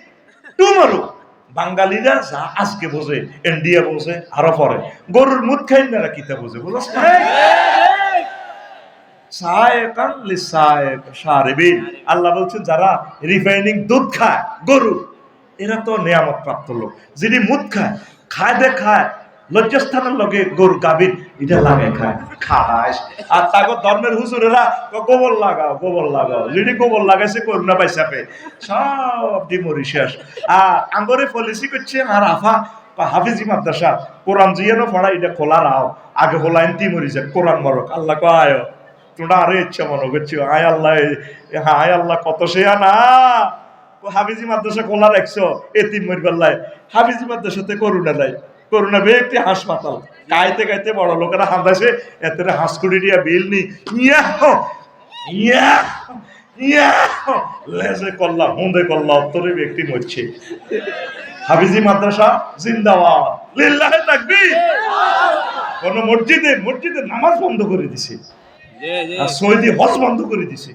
Speaker 1: tomorrow. বাঙালিরা যা আজকে বোঝে, ইন্ডিয়া বোঝে আরো পরে। গরুর মুখ খাই না কিতা বোঝে, বুঝছ? আল্লাহ বলছেন যারা রিফাইনিং দুধ খায় গরু, এরা তো নিয়ামত প্রাপ্ত লোক। যিনি মুদ খায়, খায় দে খায় লজ্জাস্থানের লগে গরু গাভীর এটা লাগে খায় খায়। আর তাকে ধর্মের হুজুরেরা গোবর লাগাও, গোবর লাগাও। যিনি গোবর লাগাইছে করুণা পাইসাপে সব ডিমরি শেষ। আর আঙ্গরে পলিসি করছে আর আফা হাফিজি মাদ্রাসা কোরআন জিয়ানো পড়া, এটা খোলা রাও আগে হোলাইন তিমরি যায় কোরআন মরক। আল্লাহ কয় তোমরা আরো ইচ্ছা মনে করছো, আয় আল্লাহ, হায় আল্লাহ কত সেয়া না। হাফিজি মাদ্রাসা খোলা রাখছো এতিম মরিবাল্লায়, হাফিজি মাদ্রাসাতে করুণা নাই। করুণা বে একটি হাসপাতাল, গাইতে গাইতে বড় লোকেরা হাঁদাসে এতে হাঁসকুড়ি দিয়া বিল নি লেজে করলা হুঁদে করলা উত্তরে ব্যক্তি মরছে। হাফিজি মাদ্রাসা জিন্দাবাদ, লিল্লাহে তাকবীর। কোন মসজিদে নামাজ বন্ধ করে দিছে, আর সৌদি হজ বন্ধ করে দিছে।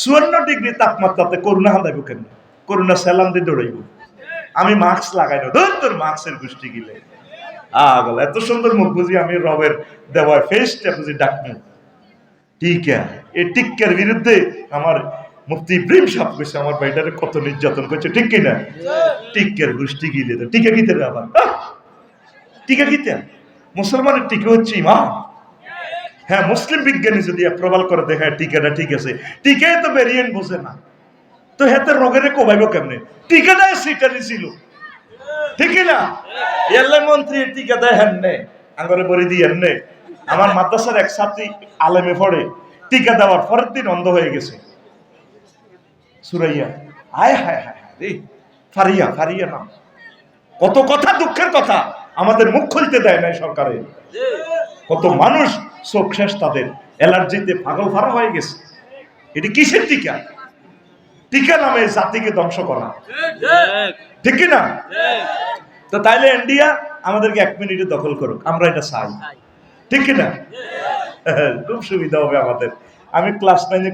Speaker 1: 54 ডিগ্রি তাপমাত্রাতে করুণা হাঁদাইব কেন? করুণা সেলাম দিয়ে দৌড়াইব। আমি মাস্ক লাগাই না, ধর তোর মাস্কের গোষ্ঠী গিলে আগল। এত সুন্দর মুখ বুঝি আমি রবের দেওয়া ফেসটা বুঝি ডাকমু। টিকা, এই টিক্কার বিরুদ্ধে আমার মুফতি প্রেম সাপ কইছে আমার ভাইটারে কত নির্যাতন করছে, ঠিক কিনা? টিক্কার গোষ্ঠী গিলে তো টিকা কিতে আবার টিকা কিতে? মুসলমানের টিকা হচ্ছে ইমান। হ্যাঁ, মুসলিম বিজ্ঞানী যদি প্রবাল করে দেখায় টিকাটা ঠিক আছে, টিকায় তো ভেরিয়েন্ট বোঝে না, তো হেতে রোগের কোবাইব কেমনে? টিকাটাই সিটারি ছিল, ঠিক না? এলে মন্ত্রী টিকা দেয় হেননে আঙ্গরে বড়ি দিয়ে হেননে। আমার মাদ্রাসার এক ছাত্রী আলেমে পড়ে, টিকা দেওয়ার পরের দিন অন্ধ হয়ে গেছে। সুরাইয়া, হায় হায় হায় রে, ফারিয়া ফারিয়া নাম। কত কথা, দুঃখের কথা, আমাদের মুখ খুলতে দেয় নাই সরকারে। কত মানুষ চোখ শেষ, তাদের অ্যালার্জিতে পাগল ফারা হয়ে গেছে। এটি কিসের টিকা? টিকা নামে জাতিকে ধ্বংস করা, ঠিক না? তো তাইলে ইন্ডিয়া আমাদেরকে 1 মিনিটে দখল করুক, আমরা এটা চাই, ঠিক না? খুব সুবিধা হবে আমাদের। আমি ক্লাস 9-এ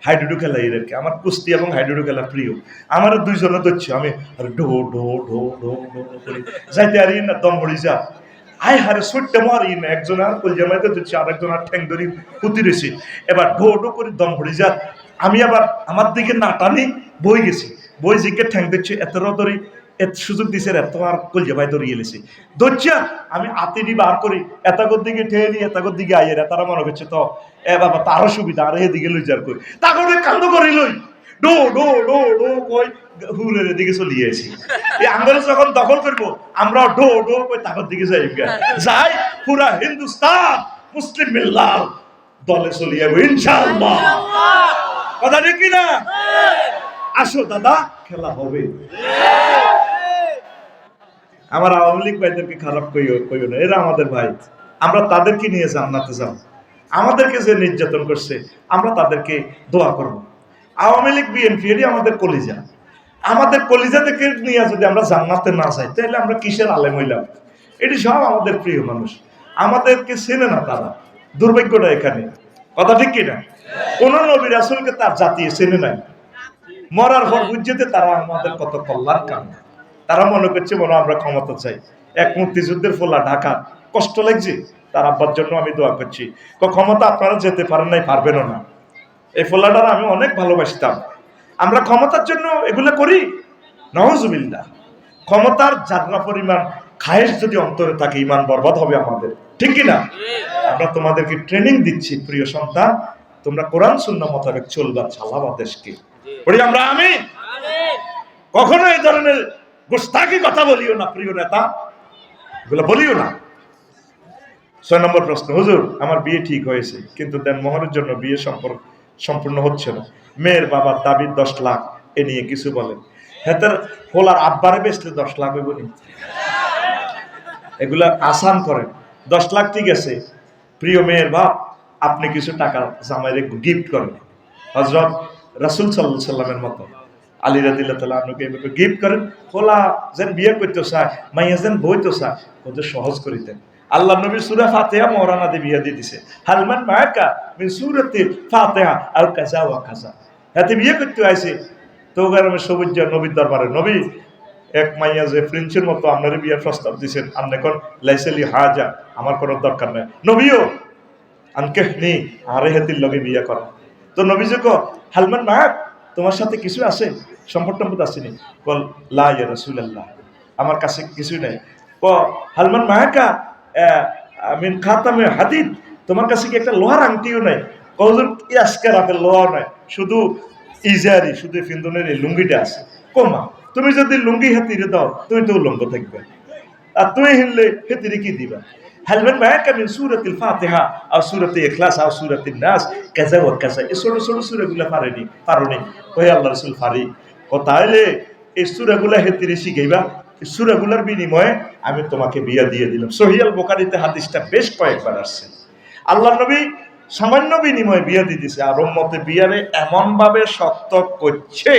Speaker 1: হাইডুডু খেলা, এদেরকে আমার কুস্তি এবং হাইডুডু খেলা প্রিয়। আমার 2 জনে ধরছে, আমি ঢো ঢো ঢো ঢো ঢো করে যাইতে আর না, দম মরি যা আয় হারে ছুটতে মারি না। একজন আর কলজামাইতে ধরছে, আর একজন আর ঠ্যাং ধরি পুঁতি রয়েছে। এবার ঢো ঢো করে দম ভরি যা। আমি আবার আমার দিকে না টানি বই গেছি, বই জিকে ঠ্যাং দিচ্ছে, এত ধরি এত সুযোগ দিছে, এত আর কলজামাই ধরিয়ে এলেছি ধরছা। আমি আতিনি বার করি, এতাগর দিকে ঠেয়ে নি, এতাগর দিকে আইয়ের। তারা মনে করছে তো এ বাবা তারও সুবিধা, আর এদিকে লই যার করি, তাকে কান্দ করি লই ডো ডো ডো ডো কই হুরের দিকে চলিয়ে আসি। এই আন্দোলন যখন দখল করবো, আমরা ডো ডো কই তাকর দিকে যাই, যাই পুরা হিন্দুস্তান মুসলিম মিল্লাহ দলে চলিয়ে যাবো ইনশাআল্লাহ। কথা ঠিক কিনা? আসো দাদা, খেলা হবে। আমার আওয়ামী লীগ ভাইদেরকে খারাপ কইও না, এরা আমাদের ভাই। আমরা তাদেরকে নিয়ে জান্নাতে যাব। আমাদেরকে যে নির্যাতন করছে, আমরা তাদেরকে দোয়া করব। আওয়ামী লীগ বিএনপি এটি আমাদের কলিজা। আমাদের কলিজা থেকে নিয়ে যদি আমরা জান্নাতে না যাই, তাহলে আমরা কিসের আলেম হইলাম? এটি সব আমাদের প্রিয় মানুষ, আমাদেরকে চেনে না তারা। দুর্ভাগ্যটা এখানে, কথা ঠিক কিনা? কোন নবী রাসূলকে তার জাতি চেনে নাই। মরার পর বুঝতে তারা আমাদের কত কল্যাণ কাম। তারা মনে করছে মনে আমরা ক্ষমতা চাই। এক মুক্তিযুদ্ধের ফোলা ঢাকা কষ্ট লাগছে, তার আব্বার জন্য আমি দোয়া করছি। ক্ষমতা আপনারা যেতে পারেন নাই, পারবেনও না। এই ফোলাটার আমি অনেক ভালোবাসতাম। আমরা ক্ষমতার জন্য এগুলো করি, নাউজুবিল্লাহ। ক্ষমতার যাত্রা পরিমাণ খায়েশ যদি অন্তরে থাকে, ইমান বরবাদ হবে আমাদের, ঠিক কিনা? আমরা তোমাদেরকে ট্রেনিং দিচ্ছি, প্রিয় সন্তান, তোমরা কোরআন সুন্নাহ মোতাবেক চলবা, চালাবা দেশকে। বলি আমরা আমিন। কখনো এই ধরনের গোস্তাকি কথা বলিও না প্রিয় নেতা, এগুলো বলিও না। 6 নম্বর প্রশ্ন, হুজুর আমার বিয়ে ঠিক হয়েছে কিন্তু দেনমোহরের জন্য বিয়ে সম্পূর্ণ হচ্ছে না। মেয়ের বাবার দাবি 10 লাখ, এ নিয়ে কিছু বলেন। হেতার ফোলার আব্বারে বেচলে 10 লাখ হইব নি? এগুলা আসান করেন। 10 লাখ ঠিক আছে, প্রিয় মেয়ের বাপ আপনি কিছু টাকা জামাইরে গিফট করেন, হযরত রাসূল সাল্লাল্লাহু আলাইহি সাল্লামের মতো আলী রাদিয়াল্লাহু তাআলা আনহুকে এভাবে গিফট করেন। ফোলা যেন বিয়ে করতে চায়, মাইয়া যেন বইতে চায়, ওদের সহজ করিতেন। আল্লাহ নবী সূরা ফাতিহা মওলানা দিয়ে বিয়ে দিয়ে দিছে, হালমান মায়াকা মিন সূরাতি ফাতিহা আল কাযা ওয়া কাযা। হাতে বিয়ে করতে আইছে তো গরমে সবুজ নবীর দরবারে, নবী এক মাইয়া যে প্রিন্সের মতো আপনার বিয়ের প্রস্তাব দিয়েছেন, আপনি এখন লাইসেলি হাজা, আমার কোনো দরকার নাই। নবীও আনকেহনি আরে হেতির লগে বিয়ে করা। তো নবী যে হালমান মায়াক তোমার সাথে কিছু আছে, সম্পর্ক আসেনি? বল লা ইয়া রাসূলুল্লাহ, আমার কাছে কিছুই নাই। ও হালমান মায়াকা মিন খাতামে হাদিদ, তোমার কাছে কি একটা লোহার আংটিও নাই? কজন আজকের আপেল লোহা নাই, শুধু ইজারি, শুধু ফিন্দনের এই লুঙ্গিটা আছে। কমা তুমি যদি লুঙ্গি হাতিরে দাও তুমি তো উলঙ্গ থাকবে, আর তুমি হিললে হেতিরে কি দিবা? হালমান মায়াকা মিন সূরাতিল ফাতিহা আও সূরাতি ইখলাস আও সূরাতিন নাস কাযা ওয়া কাযা। এই ছোট ছোট সূরাগুলো পারোনি? কই আল্লাহ রাসূল পারি। ও তাইলে এই সূরাগুলো হেতিরে শিখাইবা, এই সূরাগুলোর বিনিময়ে আমি তোমাকে বিয়ে দিয়ে দিলাম। সহিহ আল বুখারীতে হাদিসটা বেশ কয়েকবার আসছে। আল্লাহ নবী সামান্য বিনিময়ে বিয়ে দিয়ে দিছে, আর উম্মতে বিয়ারে এমন ভাবে সত্য করছে,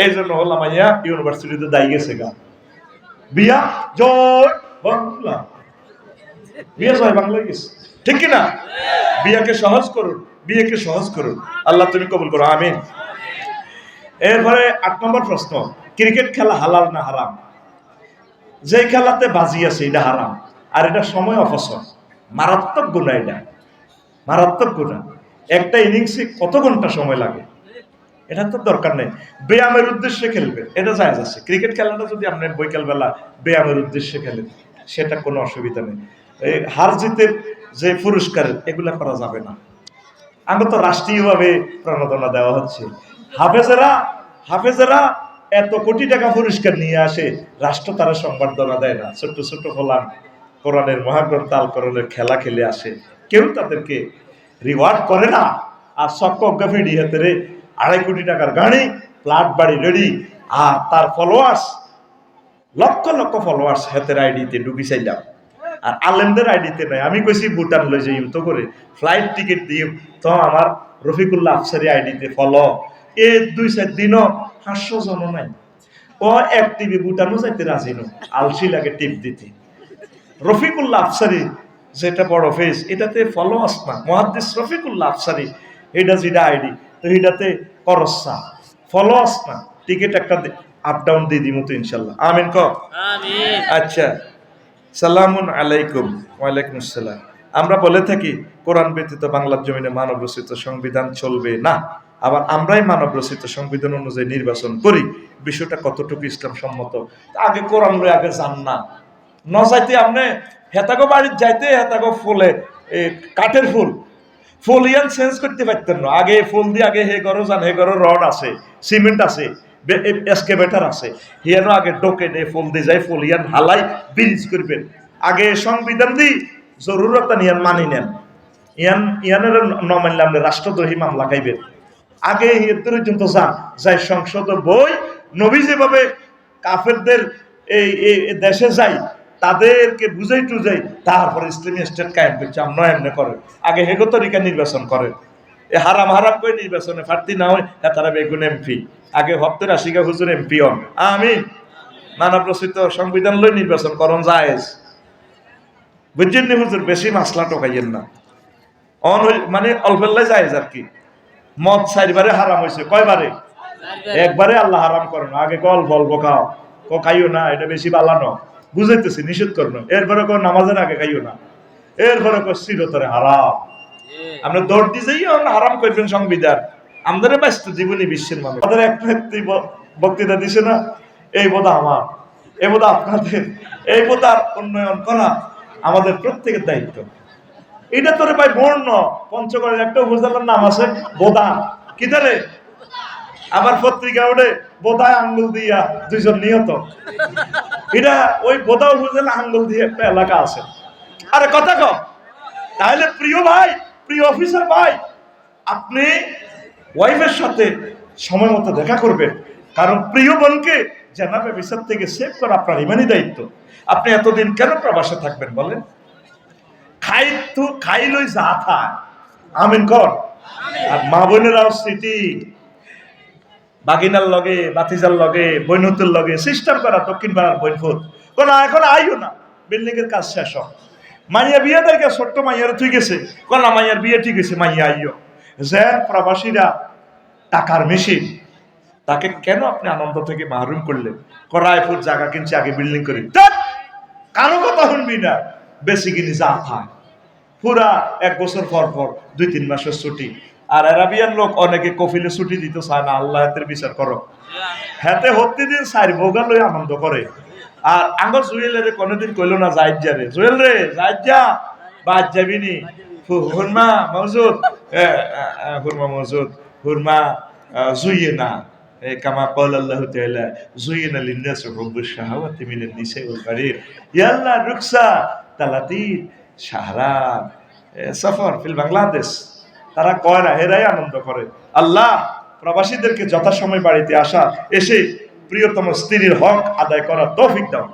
Speaker 1: এই জন্য হলাম মাইয়া ইউনিভার্সিটিতে দাই গেছে গা। বিয়া জয় বাংলা, বিয়ে জয় বাংলা গেছে, ঠিক কিনা? বিয়াকে সহজ করুন, বিয়েকে সহজ করুন। আল্লাহ তুমি কবুল করো, আমিন। এরপরে 8 নম্বর প্রশ্ন, ক্রিকেট খেলা হালাল না হারাম? যে খেলাতে বাজি আছে এটা হারাম, আর এটা সময় অপচয়, মারাত্মক গুনাহ। এটা মারাত্মক গুনাহ। একটা ইনিংসে কত ঘন্টা সময় লাগে, এটা তো দরকার নেই। ব্যায়ামের উদ্দেশ্যে খেলবে, এটা জায়েজ আছে। ক্রিকেট খেলাটা যদি আপনি বিকেলবেলা ব্যায়ামের উদ্দেশ্যে খেলেন, সেটা কোনো অসুবিধা নেই। এই হার জিতের যে পুরস্কার, এগুলা করা যাবে না। আমরা তো রাষ্ট্রীয়ভাবে প্রণোদনা দেওয়া হচ্ছে। হাফেজেরা এত কোটি টাকা পুরস্কার নিয়ে আসে, রাষ্ট্র তারা সংবর্ধনা দেয় না। ছোট্ট ছোট্ট হলাম কোরআনের মহাগ্রন্থ আল কোরআনের খেলা খেলে আসে, কেউ তাদেরকে রিওয়ার্ড করে না। আর সক্কফিডি হাতে 2.5 কোটি টাকার গাড়ি, ফ্ল্যাট বাড়ি রেডি, আর তার ফলোয়ার্স লক্ষ লক্ষ ফলোয়ার্স হাতের আইডিতে ঢুকি চাইলাম, আর আলেমদের আইডিতে নাই। আমি কইছি ভুটান লই যাই তো করে ফ্লাইট টিকিট দিয়ে, তো আমার রফিকুল্লাহ আফসারি আইডিতে ফলো, এ 2-4 দিনও 500 জন নাই। ও এক টিভি ভুটানও যাইতে রাজি নো, আলসি লাগে টিপ দিতে। রফিকুল্লাহ আফসারি যেটা বড় ফেস, এটাতে ফলোয়ার্স না, মুহাদ্দিস রফিকুল্লাহ আফসারি, এটা যেটা আইডি, তো এটাতে করসা ফলোয়ার্স না। টিকিট একটা আপ ডাউন দিয়ে দিব তো ইনশাল্লাহ, আমিন ক আমিন। আচ্ছা, সালামুন আলাইকুম। ওয়ালাইকুম আসসালাম। আমরা বলে থাকি কোরআন ব্যতীত বাংলার জমিনে মানব রচিত সংবিধান চলবে না, আবার আমরাই মানব রচিত সংবিধান অনুযায়ী নির্বাচন করি। বিষয়টা কতটুকু ইসলাম সম্মত? আগে কোরআন লই আগে যান না, ন যাইতে আপনি হেতাগো বাড়ির যাইতে হেতাগো ফুলে কাঠের ফুল ইয়ান চেঞ্জ করতে পারতেন না। আগে ফুল দিয়ে আগে হে ঘরও যান, হে ঘরও রড আছে, সিমেন্ট আছে, এসকেভেটার আছে, হিয়ানো আগে ডোকে নে ফুল দিয়ে যায়, ফুল ইয়ান হালাই ব্রিজ করবেন। আগে সংবিধান দি জরুরত ইয়ান মানি নেন, ইয়ানের ন মানলে আপনি রাষ্ট্রদ্রোহী মামলা খাইবেন। আগে হিয়ার পর্যন্ত যান, যাই সংসদ বই নবী যেভাবে কাফেরদের এই দেশে যাই, তাদেরকে বুঝাই টুজাই, তারপরে ইসলামী স্টেট কায়েম করছে। আমরা এমনি করেন, আগে হেগো তরিকা নির্বাচন করেন। এ হারাম করে নির্বাচনে প্রার্থী না হয় তারা বেগুন এমপি, আগে হপ্তের আশিকা হুজুর এমপি হন। আমিন। মানব রচিত সংবিধান লই নির্বাচন করন জায়েজ, বুঝছেন নি হুজুর? বেশি মাসলা টোকাইয়েন না, মানে অল্পেল্লাই জায়েজ আর কি। মদ 4 বারে হারাম হয়েছে, কয়বারে? একবারে আল্লাহ হারাম করে না, আগে কল বলবো খাও, খাইও না, এটা বেশি বালানো, বুঝাইতেছি নিষেধ করবো, এরপরে কো নামাজের আগে খাইও না, এরপরে কো চিরতরে হারাম। আমরা দৌড় দিয়ে হারাম করবেন সংবিধান, আমাদের ব্যস্ত জীবনী বিশ্বের মানুষ। আমাদের এক ব্যক্তি বক্তৃতা দিছে না, এই বোধ আমার, এই বোধ আপনাদের, এই বোধার উন্নয়ন করা আমাদের প্রত্যেকের দায়িত্ব। এটা তোরে ভাই বর্ণ পঞ্চগড়ের একটা উপজেলার নাম আছে বোদা, কি তারে আবার পত্রিকা ওঠে বোধায় আঙ্গুল দিয়া 2 জন নিহত। এটা ওই বোধা উপজেলা আঙ্গুল দিয়ে একটা এলাকা আছে। আরে কথা কম, তাহলে প্রিয় ভাই, প্রিয় অফিসার ভাই, আপনি ওয়াইফের সাথে সময় মতো দেখা করবেন, কারণ প্রিয় বোনকে জানাবে বিচার থেকে সেভ করা আপনার ইমানি দায়িত্ব। আপনি এতদিন কেন প্রবাসে থাকবেন বলেন? খাইলই যা থাক, আমিন কর। আর মা বোনেরাও স্মৃতি, বাগিনার লগে, বাতিজার লগে, বৈনতের লগে সিস্টেম করা, দক্ষিণ পাড়ার বৈনফুত কোন এখন আইও না, বিল্ডিং এর কাজ শেষ হোক, মাইয়া বিয়ে দেখে ছোট্ট মাইয়ার ঠিক আছে, কোন মাইয়ার বিয়ে ঠিক আছে, মাইয়া আইও। যে প্রবাসীরা টাকার মেশিন, তাকে কেন আপনি আনন্দ থেকে মাহরুম করলেন? রায়পুর জায়গা কিনছে, আগে বিল্ডিং করি, কারো কথা শুনবি না, বেশি কিনি যা খায়, পুরা 1 বছর পর পর 2-3 মাসের ছুটি। আর আরাবিয়ান লোক অনেকে কফিলে ছুটি দিতে চায় না, আল্লাহ হাতের বিচার করো, হাতে হতে দিন 4 বোগা লই আনন্দ করে। আর আঙ্গর জুয়েলের কোনোদিন কইলো না যাই যাবে, জুয়েল রে যাই যা, বাদ যাবি নি, হুরমা মজুদ, হুরমা মজুদ, হুরমা জুইয়ে না, কামা কল আল্লাহ তাআলা জুইনা লিন্নাস হুব্বুশ শাহাওয়াতি মিনান নিসাই ওয়াল বারির, ইয়া আল্লাহ রুকসা তালাতি সাহারা সফর ফিল বাংলাদেশ। তারা কয় না, এরাই আনন্দ করে। আল্লাহ প্রবাসীদেরকে যথাসময় বাড়িতে আসা, এসে প্রিয়তম স্ত্রীর হক আদায় করার তৌফিক দাও।